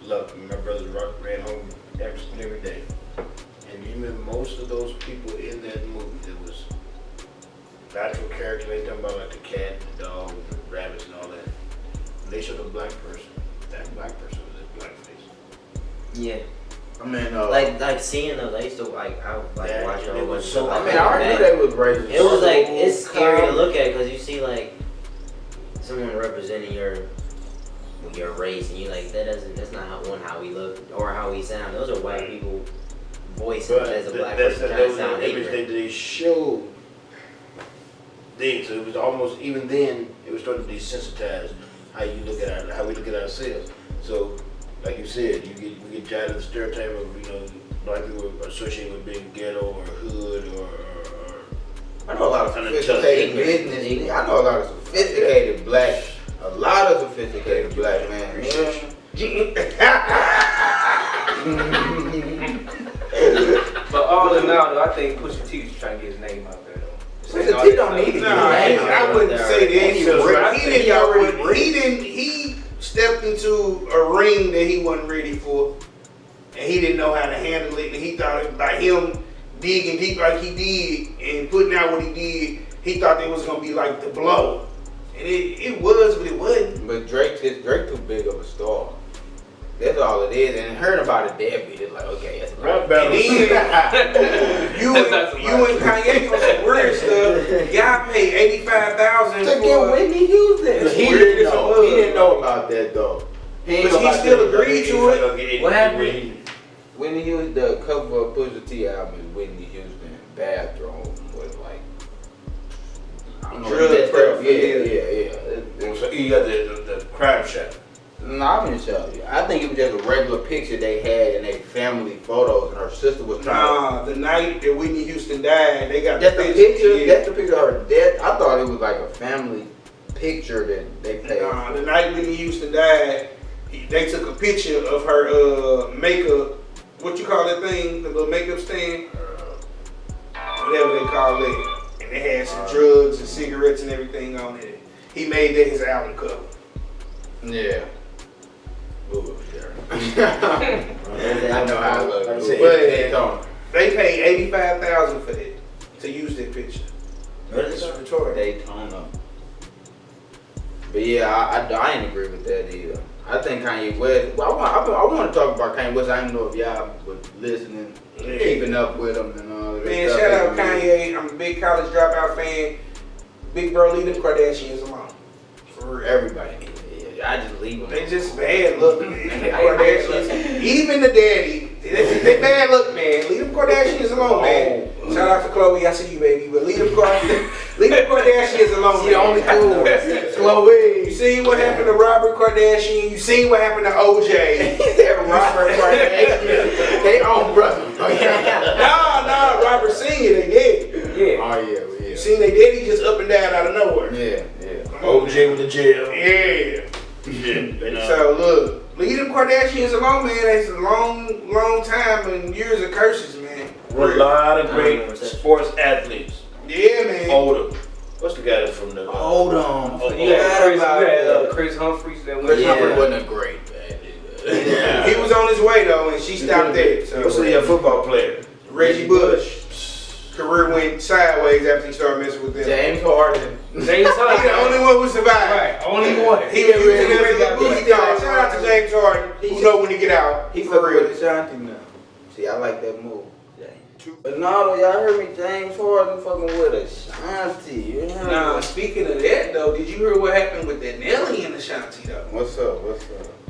Love me. My brother ran home every day. And even most of those people in that movie, it was natural character. They talking about like the cat, the dog, the rabbits, and all that. When they showed a black person, that black person was a blackface. Yeah. I mean, like seeing those, I used to I Yeah, watch it all was those so- stuff I like mean, I already knew they was racist. It was like, it's scary to look at because you see like someone representing your race and you like, that's not how we look or how we sound. Those are white people voicing But as a black that's person that trying was to sound the image ignorant. that they showed then. So it was almost, even then, it was starting to desensitize how you look at how we look at ourselves. So, like you said, we get jaded at the stereotype of, black people associated with being ghetto or hood or I know a lot of unintelligent. sophisticated business. I know a lot of sophisticated black. A lot of sophisticated black man. But all in all, though, I think Pusha T was trying to get his name out there, though. Pusha T don't need to Nah, get his name I out wouldn't there. say that. He He stepped into a ring that he wasn't ready for, and he didn't know how to handle it. And he thought by him digging deep like he did and putting out what he did, he thought it was gonna be like the blow, and it was, but it wasn't. But Drake too big of a star. That's all it is. And hearing about a deadbeat, it's like, okay, that's Rap right. battle. You and Kanye on some weird stuff. Y'all paid $85,000 To get for. Whitney Houston. It's He weird didn't as know. it was. He didn't know about that though. But he still agreed to it. What happened? Whitney Houston, the cover of Pusha T album is Whitney Houston bathroom with like, I don't know. Drug that stuff. paraphernalia. So you got the crime shot. No, I'm gonna tell you. I think it was just a regular picture they had in their family photos, and her sister was trying. Nah, the night that Whitney Houston died, they got That's the picture. Yeah. That's the picture of her death. I thought it was like a family picture that they paid. Nah, for. the night Whitney Houston died, they took a picture of her makeup. What you call that thing? The little makeup stand, whatever they call it. And they had some drugs and cigarettes and everything on it. He made that his album cover. Yeah. Ooh, I know how it looks. I'm But saying, it's on. They paid $85,000 for that to use that picture. Really? Victoria. Daytona. But yeah, I ain't agree with that either. I think Kanye West. Well, I want to talk about Kanye West. I don't know if y'all was listening, keeping up with him and all that. Man, shout out Kanye. I'm a big college dropout fan. Big bro, leave them Kardashians alone. For real. Everybody. Yeah, I just leave them. They just bad look, man. The Kardashians, even the daddy, they bad look, man. Leave them Kardashians alone, man. Shout out to Chloe, I see you, baby. But leave them Kardashians alone. She the only cool. Chloe. You seen what happened to Robert Kardashian? You seen what happened to OJ? Robert Kardashian. They own brother. Nah, Robert Senior, they did. Yeah. Oh yeah. You seen they daddy just up and down out of nowhere. Yeah. OJ with the jail. Yeah. Yeah. So look, leave them Kardashians alone, man. That's a long time and years of curses, man. A lot of great sports athletes. Yeah, man. Oldham. What's the guy from the? Oldham. You had Chris Humphries that went. Chris Humphries wasn't a great Yeah. He was on his way though, and she stopped there. So What's the football player? Reggie Bush. Career went sideways after he started messing with them. James Harden. James He's Harden. the only one who survived. Right, only one. He was using it as a booty call. Shout out to James Harden, who know when to get out. He For fucking real. with Ashanti now. See, I like that move. But no, y'all heard me, James Harden fucking with Ashanti. You know? Now, speaking of that though, did you hear what happened with that Nelly and Ashanti though? What's up?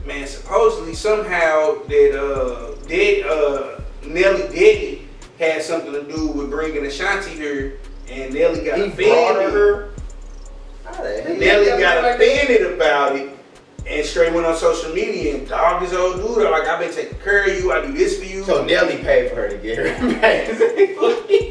Man, supposedly somehow that Nelly Daddy had something to do with bringing Ashanti here, and Nelly got offended. Her? How the hell? Nelly got offended about it, and straight went on social media and dogged his old dude. Like, I've been taking care of you. I do this for you. So Nelly paid for her to get her back.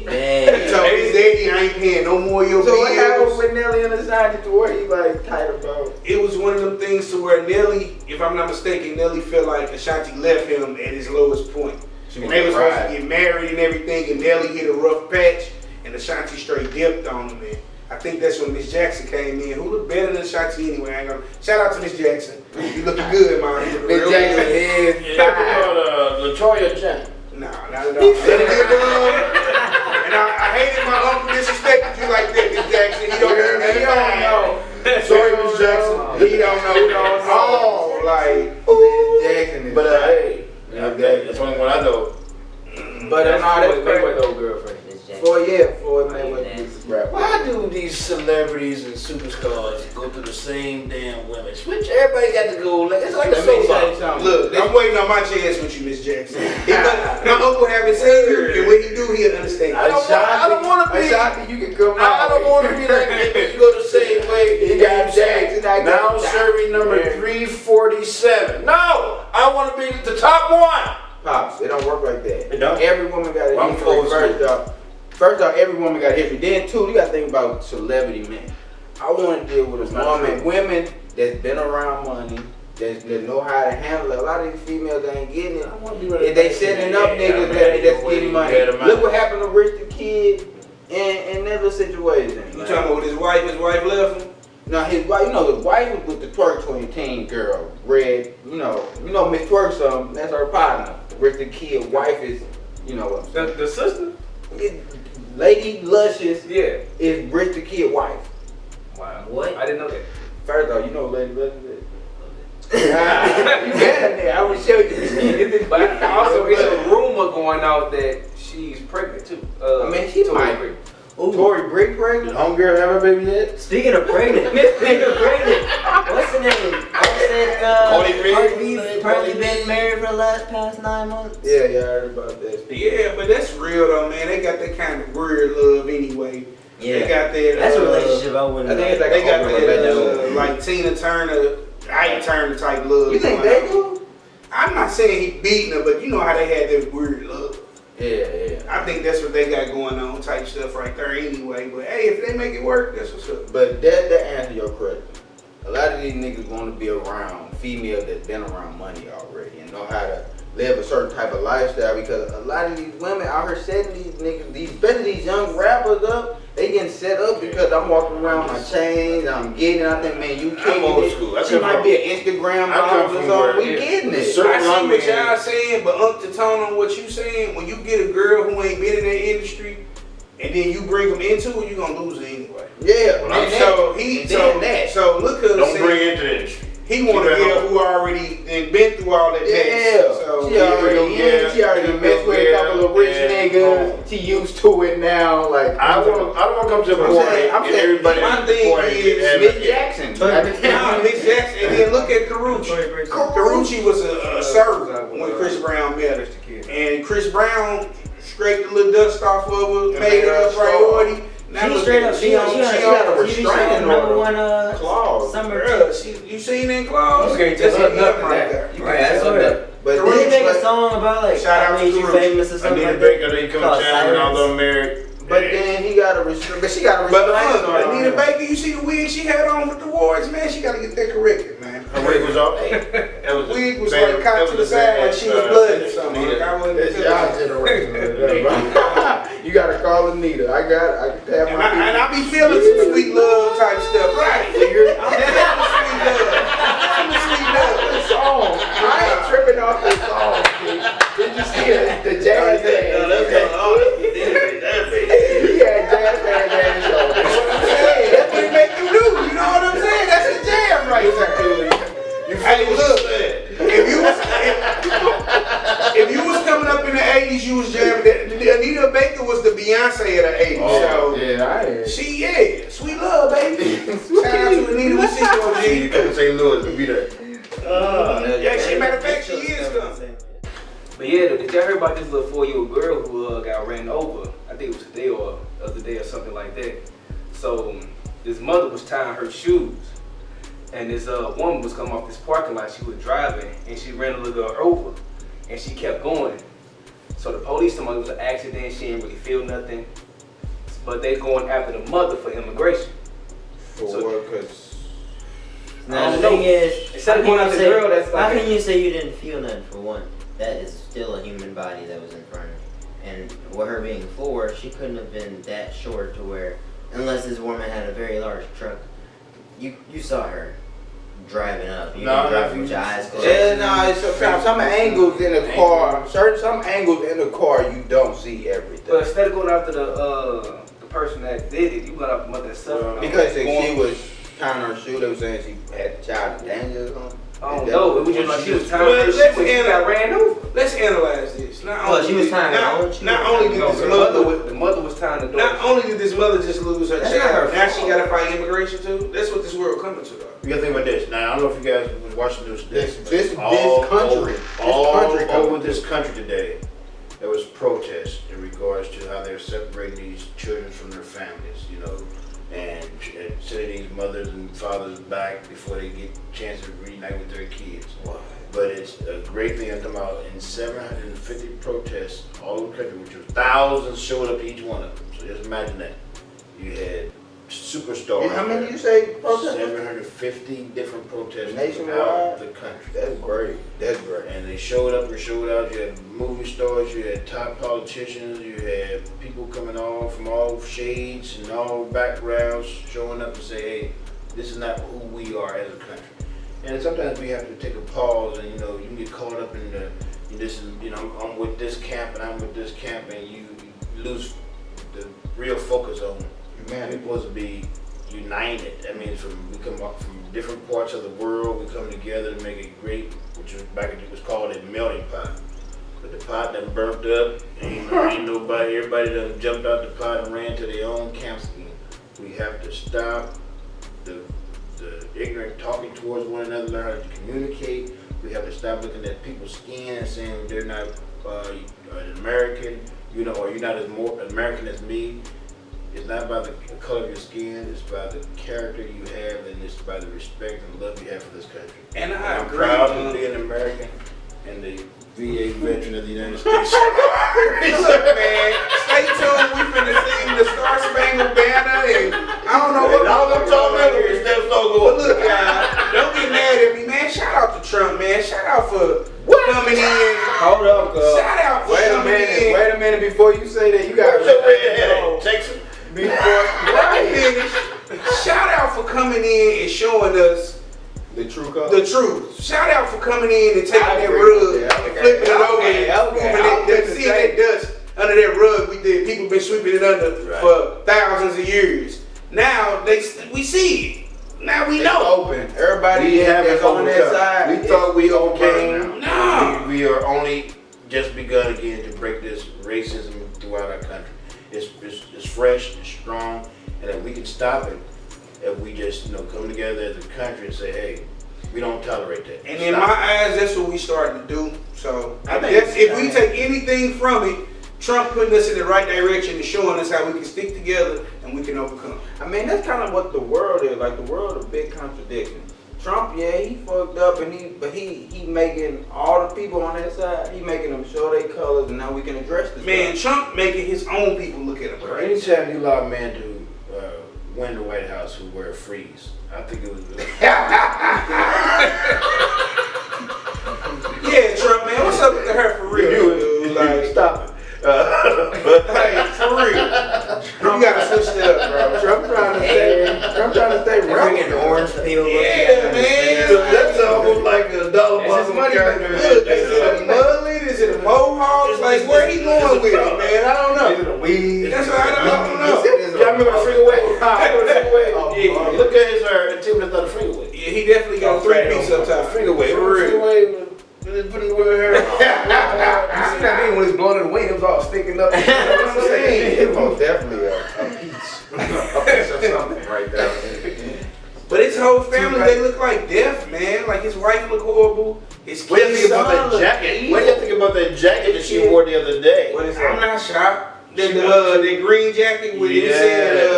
Man. So his daddy, I ain't paying no more of your So what happened bills. with Nelly and Ashanti to where he like tight about? It was one of them things to where Nelly, if I'm not mistaken, Nelly felt like Ashanti left him at his lowest point. And they was supposed to get married and everything, and Nelly hit a rough patch, and Ashanti straight dipped on him, man. I think that's when Miss Jackson came in. Who looked better than Ashanti anyway? I ain't gonna shout out to Miss Jackson. You looking good, man. Miss Jackson is Latoya Jackson. Nah, not at all. And I hated my uncle disrespected you like that, Miss Jackson. He don't know. Sorry, Miss Jackson. He don't know. Oh, like Miss Jackson is But hey, that's the only one I know. But That's no, that's Floyd crazy. Mayweather's old girlfriend. Floyd Mayweather is rap. Why do these celebrities and superstars go through the same damn women? Switch, everybody got to go. Like, it's like a Let me soap tell you opera. something. look, I'm waiting on my chance with you, Miss Jackson. My uncle haven't seen you, and when he do, he'll understand. I don't want to be. Ashanti, you can come I don't want to be like that. You go the same way. You got Jackson. Now serving number 347. No, I want to be the top one. Pops, it don't work like that. It don't? Every woman got a Well, I'm history. old school. First off, every woman got a history. Then two, you got to think about celebrity men. I want to deal with women that's been around money, that know how to handle it. A lot of these females ain't getting it. If they setting up niggas that's getting money. Look what happened to Rich the Kid in that little situation. You talking about with his wife left him? Now his wife, his wife was with the Twerk 2010 girl, Red. You know Miss Twerk, that's her partner. Rich the Kid wife is, what I'm saying. The sister? Lady Luscious Yeah. is Rich the Kid wife. Wow. What? I didn't know that. First off, you know who Lady Luscious is. You better there. I will show you. But also, it's a rumor going out that she's pregnant too. I mean, she might be. Tory Brick pregnant? Did homegirl have a baby yet? Speaking of pregnant, what's the name? Cardi B been married for the past 9 months. Yeah, I heard about that. Yeah, but that's real though, man. They got that kind of weird love anyway. Yeah, They got that. that's a relationship I wouldn't. I think it's like They got that. that like Tina Turner, Ike Turner type love. You think going they on. do? I'm not saying he beating her, but you know how they had that weird love. Yeah. I think that's what they got going on, type stuff right there anyway. But hey, if they make it work, that's what's up. But that answer your question. A lot of these niggas want to be around females that's been around money already and know how to live a certain type of lifestyle, because a lot of these women out here setting these niggas, especially these young rappers up, they getting set up because I'm walking around my chains, I'm getting, I think, man, you I'm old it. school. She might be an Instagram model or something. We getting it. I see what y'all saying, but up to tone on what you saying, when you get a girl who ain't been in that industry and then you bring them into it, you're gonna lose it anyway. Yeah. So look at don't bring it into the industry. He want to get who already been through all that mess. So she already messed with a couple of rich niggas. She used to it now. Like I don't want to come to the point and everybody. My thing is Miss Jackson. Miss Jackson, and then look at Karuchi. Karuchi was a servant when Chris Brown met her, and Chris Brown scraped the little dust off of her, made her a priority. She straight up, she got a restraining order. Clause. You seen in Clause? You can't tell her nothing right there. Right, that's what. But did they make a song about like shout out to you famous or something like Baker, they that? come to town and all them married. But then he got a restraint. But she got a restraint. But Anita Baker, you see the wig she had on with the awards, man. She got to get that corrected, man. Her wig was off. The wig was like caught to the side like she was bloody or something. Like I wasn't. That's y'all generation. You gotta call Anita. I can have my people. And I be feeling some sweet love type stuff, right? I'm feeling some sweet love. The song. I ain't tripping off this song. Did you see the jazz band? He had jazz band in his show. That's what it make you do. You know what I'm saying? That's a jam right there. Hey, look. If you was coming up in the 80s, you was jamming. Anita Baker was the Beyonce of the 80s. Oh, yeah, I am. Sweet love, baby. Shout out to Anita Baker. She come to St. Louis to be there. Yeah, matter of fact, she is coming. But yeah, did y'all hear about this little 4-year-old girl who got ran over? I think it was today or the other day or something like that. So this mother was tying her shoes, and this woman was coming off this parking lot. She was driving, and she ran a little girl over, and she kept going. So the police told me it was an accident. She didn't really feel nothing, but they going after the mother for immigration. For what? Because now the thing is, instead of going after the girl, that's how like can you say you didn't feel nothing for one? That is still a human body that was in front of me. And with her being 4, she couldn't have been that short to where, unless this woman had a very large truck, you saw her driving up. You can drive with your eyes closed. Yeah, some angles in the car, some angles in the car you don't see everything. But instead of going after the person that did it, you got after the mother that suffered. Because she was tying her shoe, they were saying she had the child in danger or something. I don't know. It was just like she was tying her shoe when she got ran over. Let's analyze this. She was tying her own shoe. Not only did the mother was tying the door. Not only did this mother just lose her That's child, not her now fault. she got to fight immigration too. That's what this world coming to, though. You gotta think about this. Now, I don't know if you guys was watching this today. This country over this country today, there was protests in regards to how they're separating these children from their families, you know, and sending these mothers and fathers back before they get a chance to reunite with their kids. Wow. But it's a great thing I'm talking about. In 750 protests all over the country, which was thousands showed up to each one of them. So just imagine that. You had superstars. How many you say protesters? 750 different protests Nationwide? throughout the country. That's great. That's great. And they showed up and showed out. You had movie stars, you had top politicians, you had people coming on from all shades and all backgrounds showing up and say, hey, this is not who we are as a country. And sometimes we have to take a pause and, you know, you can get caught up in I'm with this camp and I'm with this camp, and you lose the real focus on humanity. We're supposed to be united. That means we come up from different parts of the world, we come together to make it great, which was back it was called a melting pot. But the pot done burnt up, ain't nobody, everybody done jumped out the pot and ran to their own camps again. We have to stop the ignorant talking towards one another, learn how to communicate. We have to stop looking at people's skin and saying they're not an American, or you're not as more American as me. It's not about the color of your skin, it's about the character you have, and it's about the respect and love you have for this country. And I'm proud to be an American and the VA veteran of the United States. Look, man, stay tuned. We finna sing the Star Spangled Banner, and I don't know what all I'm talking about is that song. But look, y'all, don't get mad at me, man. Shout out to Trump, man. Shout out for coming in. Hold up, cuz. Shout out for coming in. Wait a minute before you say that. You got to Texas. Let me finish. Shout out for coming in and showing us the true color. The truth. Shout out for coming in and taking that rug and flipping it over and moving it, seeing that dust under that rug. People been sweeping it under for thousands of years. Now we see it. Now we know. Open. Everybody that's on that side. We thought we overcame. No. We are only just begun again to break this racism throughout our country. It's fresh, it's strong, and if we can stop it, if we just come together as a country and say, hey, we don't tolerate that. And in my eyes, that's what we starting to do. So if we take anything from it, Trump putting us in the right direction and showing us how we can stick together and we can overcome. I mean, that's kind of what the world is. Like, the world is a big contradiction. Trump, yeah, he fucked up, but he making all the people on that side, he making them show their colors, and now we can address this. Man, Trump making his own people look at him. Right? Anytime you allow a man to win the White House who wear a freeze, I think it was good. Yeah, Trump, man, what's up with the hair for real? You like, stop it. Like, for real. You gotta switch that up, bro. Trump trying to stay relevant. Freaking orange peel. Yeah, man. That's almost like a dollar bundle character. Look, is it a mullet? Is it a mohawk? Like, where he going with it, man? I don't know. Is it a weed? That's what I don't know. Y'all remember the freeway? Yeah. Look at his hair until it's not a freeway. Yeah, he definitely got a 3-piece up top. Freeway, for real. Putting the women hair. You see that thing when it's blowing in the wind, it was all sticking up. It's most definitely a piece. A piece of something right there. But his whole family, they look like death, man. Like, his wife look horrible. His What do you kids think about that jacket? What do you think about that jacket that she wore the other day? What is I'm that? not shocked. The green jacket with it said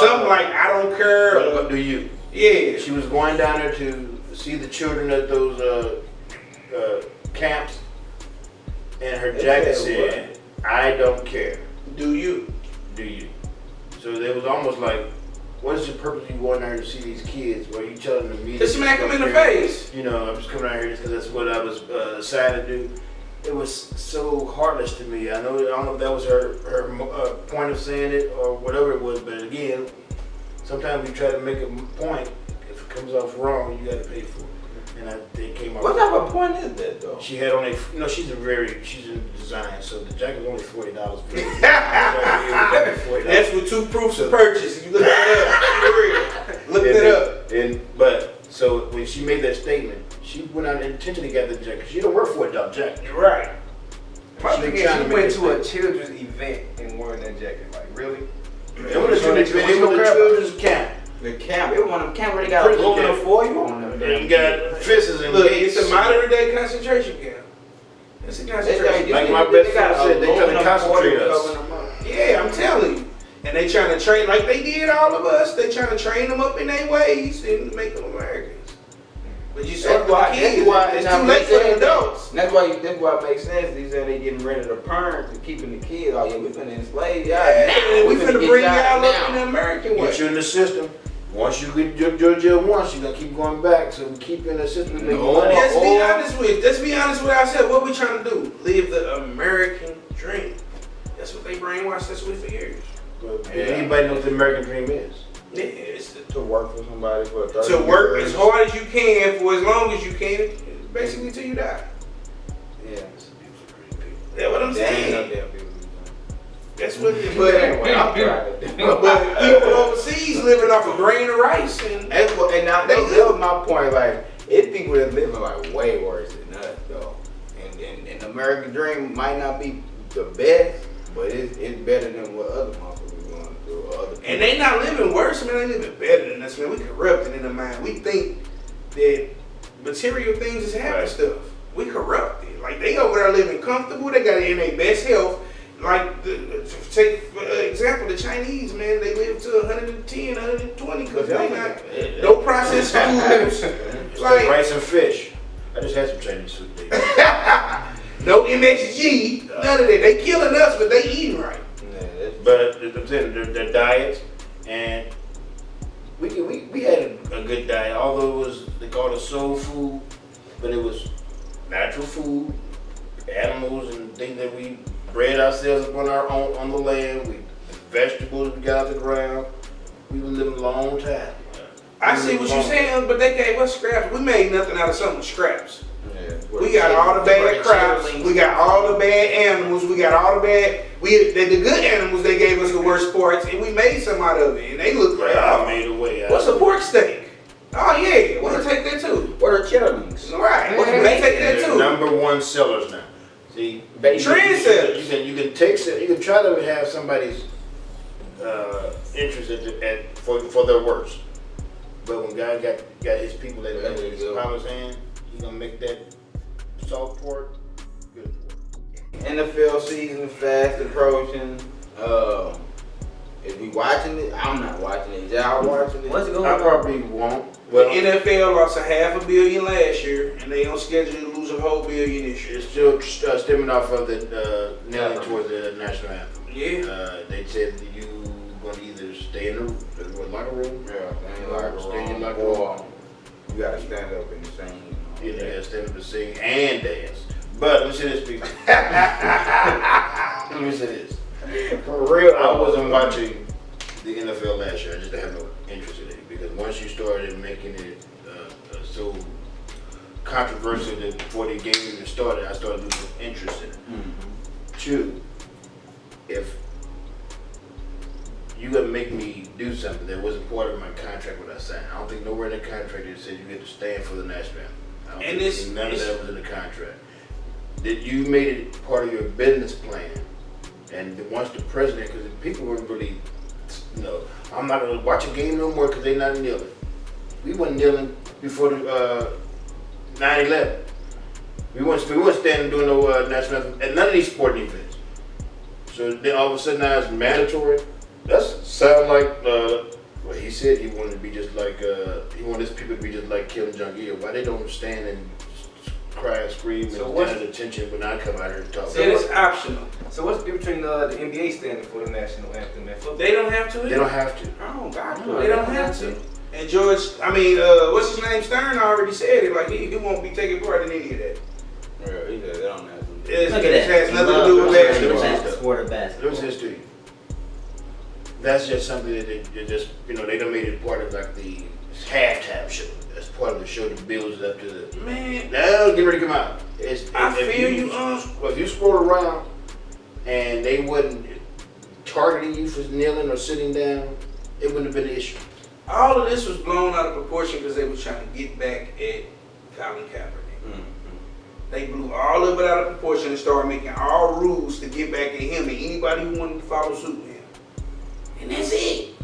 something like, I don't care. What do you? Yeah. She was going down there to see the children at those camps, and her jacket said, I don't care. Do you? Do you? So it was almost like, what is the purpose of you going there to see these kids? Well, you telling them me To smack them in the face. I'm just coming out here just because that's what I was assigned to do. It was so heartless to me. I don't know if that was her point of saying it or whatever it was, but again, sometimes we try to make a point. If it comes off wrong, you got to pay for it. And it came off. What type of point is that, though? She had on she's in design, so the jacket was only $40. That's with 2 proofs of purchase. You look that up. Look that up. But so when she made that statement, she went out and intentionally got the jacket. She don't work for a $40 jacket. You're right. My thing is, she went to a children's event and wearing that jacket. Like, really? It was a children's camp. The camp, it was one of them camp where they got aluminum foil on them. And got fences and Look, gates. it's a modern day concentration camp. It's a concentration Like my best friend said, they trying to concentrate us. Yeah, I'm telling you. And they trying to train, like they did all of us, they trying to train them up in their ways and make them Americans. But you saw the kids, it's too late for the adults. That's why it makes sense. These are they getting rid of the parents and keeping the kids. Oh yeah, we finna enslave y'all. Yeah, we finna bring y'all up in the American way. Get you in the system. Once you get your jail once, you're gonna keep going back. So we keep in the system. Let's be honest with ourselves. What we trying to do? Live the American dream. That's what they brainwashed us with for years. Anybody knows what the American dream is? Yeah, it's To work for somebody for 30 to work years. as hard as you can for as long as you can, basically till you die. Yeah. That's what I'm saying. That's what. But anyway, I'm trying to do. But people overseas living off a grain of rice and That was my point. Like, it's people that living like way worse than us, though. And the American dream might not be the best, but it's better than what other motherfuckers going through or other people. and they not living worse, man. They living better than us, man. We corrupted in the mind. We think that material things is having stuff. We corrupted. Like they over there living comfortable. They got in their best health. Like, take for example, the Chinese, man, they live to 110, 120 because they not, no processed foods. Like rice and fish. I just had some Chinese food today. No MSG, none of that. They killing us, but they eating right. But their diets, and we had a good diet, although it was, they called it soul food, but it was natural food, animals and things that we bred ourselves up on our own, on the land. Vegetables we got out the ground. We were living a long time. I see what you're saying, but they gave us scraps. We made nothing out of something with scraps. Yeah. We got all the bad crops. We got all the bad animals. We got all the bad. The good animals. They gave us the worst parts, and we made some out of it, and they look like. I made a way. What's a pork steak? Oh yeah, we'll take that too. What are cheddar links? Right, we'll take that too. Number one sellers now. See, trendsetters. You can take you can try to have somebody's interest for their worst, but when God got his people that in his promised hand, He's gonna make that salt pork good pork. NFL season is fast approaching. If we watching it, I'm not watching it. Y'all watching it? What's going I on? probably won't. Well, the NFL lost $500 million last year, and they on schedule to lose $1 billion this year. It's still stemming off of the kneeling towards the national anthem. Yeah. They said that you going to either stay in the locker room, Yeah, stay in your locker room. or you gotta stand up and sing. You gotta stand up and sing and dance. But let me say this, people. Let me say this. For real, I wasn't watching the NFL last year. I just had no interest in it because once you started making it so controversial that before the game even started, I started losing interest in it. Mm-hmm. Two, if you gonna make me do something that wasn't part of my contract when I signed, I don't think nowhere in the contract it said you get to stand for the national anthem. I don't And think none of that was in the contract. That you made it part of your business plan. And once the president, because people weren't really, I'm not going to watch a game no more because they're not kneeling. We wasn't kneeling before the 9/11. We weren't standing doing no national anthem at none of these sporting events. So then all of a sudden now it's mandatory. That sound like what he said. He wanted to be just like he wanted his people to be just like Kim Jong-il. Why they don't stand and cry and scream and stand at attention when I come out here and talk? So it's optional. So what's the difference between the NBA standing for the national anthem and football? They don't have to. They don't have to. Oh, God, they don't have to. And George, what's his name? Stern already said it. Like he won't be taking part in any of that. Yeah, he said they don't have to. It Look at that. has nothing to do with basketball. Sport of basketball. Let me say this to you. That's just something that they just, they done made it part of like the halftime show. That's part of the show that builds up to the. Man. Now get ready to come out. I feel you. Well, if you scroll around and they wasn't targeting you for kneeling or sitting down, it wouldn't have been an issue. All of this was blown out of proportion because they were trying to get back at Colin Kaepernick. Mm-hmm. They blew all of it out of proportion and started making all rules to get back at him and anybody who wanted to follow suit with him. And that's it.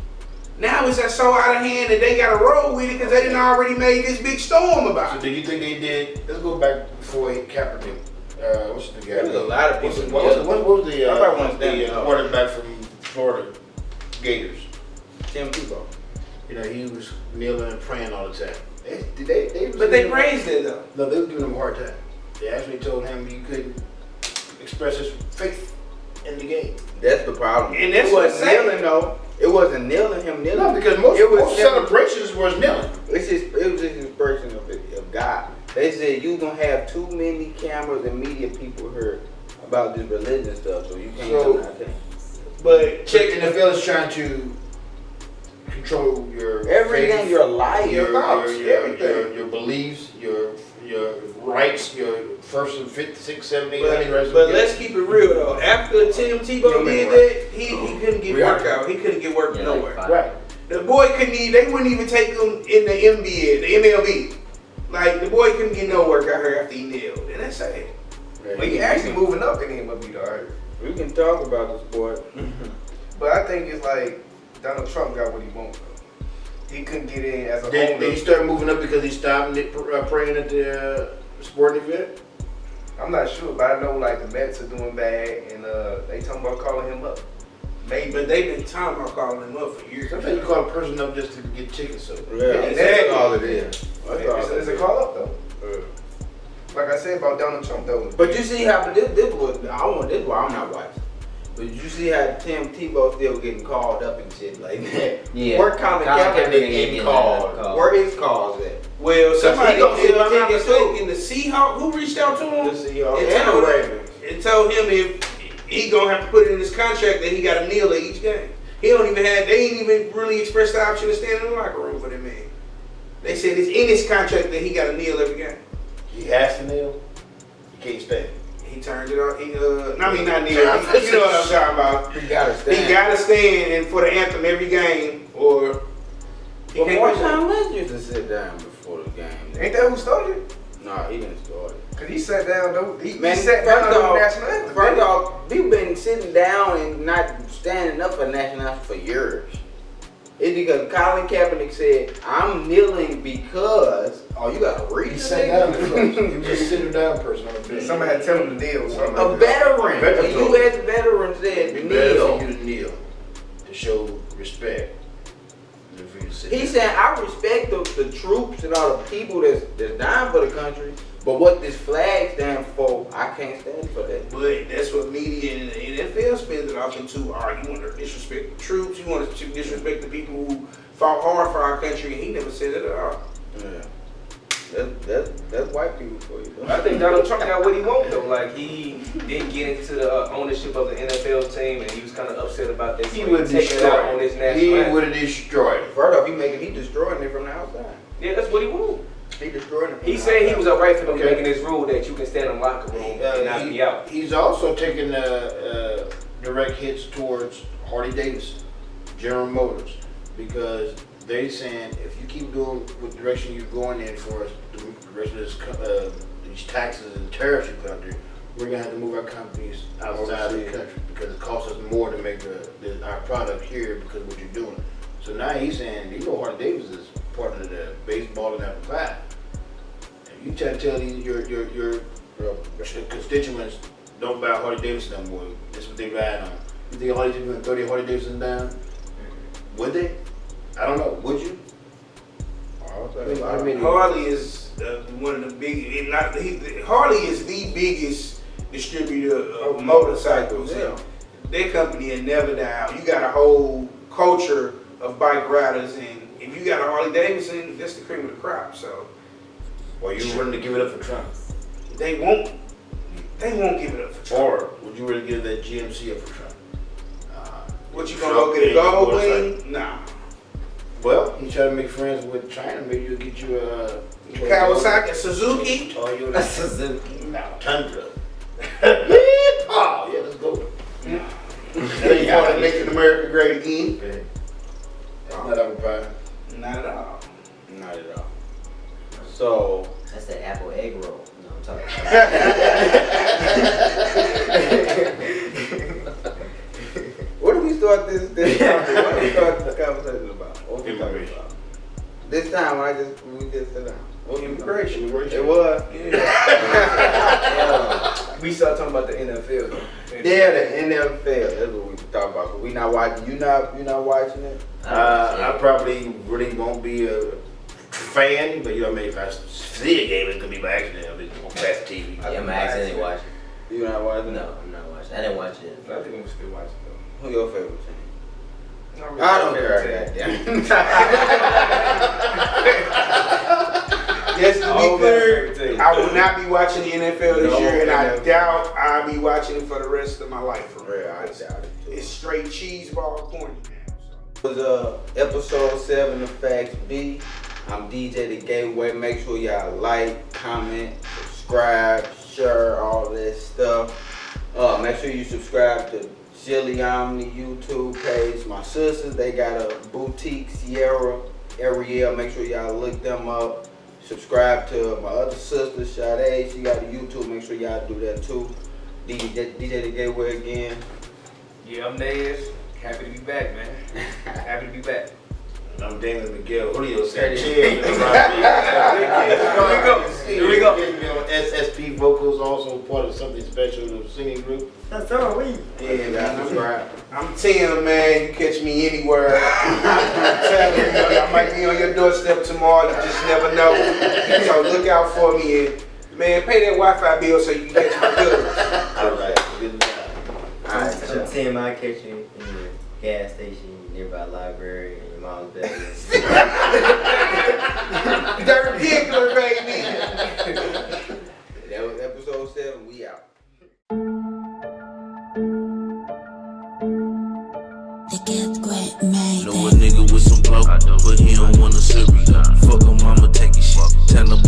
Now it's so out of hand that they got to roll with it because they didn't already made this big storm about So it. do you think they did? Let's go back before Kaepernick. What's the guy? There was a lot of people. What was the standing up. quarterback from Florida Gators? Tim Tebow. He was kneeling and praying all the time. But they praised it though. No, they were giving him a hard time. They actually told him he couldn't express his faith in the game. That's the problem. And that's it what wasn't kneeling though. It wasn't kneeling. No, because most celebrations was kneeling. It was just an expression of God. They said you gonna have too many cameras and media people here about this religion stuff, so you can't do nothing. But Check the NFL is trying to control your Everything, faith, your life, your thoughts, everything, your beliefs, your rights, your first and fifth, sixth, seventh, eighth, ninth rights. But let's keep it real though. After Tim Tebow did that, he couldn't get work out. He couldn't get work nowhere. Right. The boy couldn't they wouldn't even take him in the NBA, the MLB. Like the boy couldn't get no work out here after he kneeled. And that's sad. Well, he actually moving up in the MLB though. Right? We can talk about the sport. But I think it's like Donald Trump got what he wanted. He couldn't get in as a Did owner. he start moving up because he stopped praying at the sporting event? I'm not sure, but I know like the Mets are doing bad, and they talking about calling him up. Maybe, but they've been talking about calling him up for years. Sometimes you call a person up just to get tickets. So Yeah, that's all it is. It's a call up though. Like I said about Donald Trump though. But you see how this was I'm not watching. But you see how Tim Tebow still getting called up and shit like that. Yeah. Where Colin Kaepernick getting called? Where his calls at? Well, somebody, he gonna if still I'm not take it mistaken, the Seahawks, who reached out to him? The Seahawks and and told the him- Ravens. and told him if he gonna have to put it in his contract that he got to kneel at each game. They ain't even really expressed the option to stand in the locker room for that man. They said it's in his contract that he got to kneel every game. he has to kneel. can't stand. He turned it on. Not Neil. You know what I'm talking about. He gotta stand. He gotta stand and for the anthem every game, or he But can't Marshawn Lynch used to sit down before the game. Ain't that who started it? Nah, he didn't start it. Cause he sat down though. He Man, sat down on the national anthem. first off, we've been sitting down and not standing up for national anthem for years. It's because Colin Kaepernick said, "I'm kneeling because." Oh, you got to read He this sat down nigga? first. He was just sitting down person on the bench. Somebody had to tell him to kneel. A veteran. Veteran. A U.S. veteran said, It'd be better "Kneel." for you to kneel to show respect than for you to sit He down. said, "I respect the troops and all the people that's dying for the country, but what this flag stands for, I can't stand for that." But that's what media and the NFL spends it off into. You want to disrespect the troops. You want to disrespect the people who fought hard for our country, and he never said it at all. Yeah. That's white people for you. Though. I think Donald Trump got what he wanted though. Like he didn't get into the ownership of the NFL team, and he was kind of upset about that. He So would have taking it out on destroyed his it. national He anthem. would have destroyed it. First off, he destroying it from the outside. Yeah, that's what he wanted. He destroying it. From He the said he outside. was alright for them Okay. making this rule that you can stand in the locker room and not be out. He's also taking direct hits towards Harley Davidson, General Motors, because they saying if you keep doing what direction you're going in for us, the direction of these taxes and tariffs you put out there, we're gonna have to move our companies outside the country because it costs us more to make our product here because of what you're doing. So now he's saying, Harley Davidson is part of the baseball and apple pie. If you try to tell these your constituents don't buy Harley Davidson no more, that's what they ride on. You think Harley Davidson would 30 Harley Davidson down? Would they? I don't know. Would you? I mean, Harley is one of the big. Harley is the biggest distributor of motorcycles. Yeah. Their company will never die out. You got a whole culture of bike riders, and if you got a Harley Davidson, that's the cream of the crop. So, or you willing to give it up for Trump? they won't give it up for Trump. Or would you really give that GMC up for Trump? What you gonna go get a gold wing? Nah. Well, he tried to make friends with China. Maybe you'll get you a Kawasaki, Suzuki. Toyota, Suzuki. Tundra. Oh, yeah, let's go. That ain't part of making America great again. Okay. Not apple pie. Not at all. Not at all. So That's the apple egg roll. No, I'm talking what do we start this what do we start this conversation about? What we talking Immigration. about? This time we just sit down. What Immigration. It was. We started talking about the NFL. Yeah, the NFL. That's what we talking about. But we not watching. You not watching it? I probably really won't be a fan, but if I see a game, it's gonna be by accident. I'll be on fast TV. Yeah, I'm accidentally watching. You not watching it? No, I'm not watching. I didn't watch it. I think I'm still watching though. Who your favorite team? Not really I don't my care. favorite Goddamn. Just to be Oh, clear, my favorite team. I will not be watching the NFL this No, year, and I NFL. doubt I'll be watching it for the rest of my life. For real. Yeah, I doubt it too. It's straight cheese ball corny now. So. It was episode 7 of Facts B. I'm DJ ThaGateway. Make sure y'all like, comment, subscribe, share, all that stuff. Make sure you subscribe to Chili Omni YouTube page. My sisters, they got a boutique, Sierra, Ariel. Make sure y'all look them up. Subscribe to my other sister, Sade. She got a YouTube. Make sure y'all do that too. DJ ThaGateway again. Yeah, I'm Nez. Happy to be back, man. Happy to be back. I'm Damon Miguel. Julio said, Here chill. Here we go. SSP Vocals, also part of something special, the singing group. That's all we. Yeah, guys, subscribe. I'm Tim, man. You catch me anywhere. I'm telling you, I might be on your doorstep tomorrow. You just never know. So look out for me. And, man, pay that Wi-Fi bill so you can catch my goods. All right, good job. Alright, I'm Tim. I catch you in your gas station, nearby library, in your mom's bedroom. Dirt Diggler, baby. that was episode 7. We out. Know a nigga with some blow, but he don't wanna serve me. Fuck him, I'ma take his shit. Tell him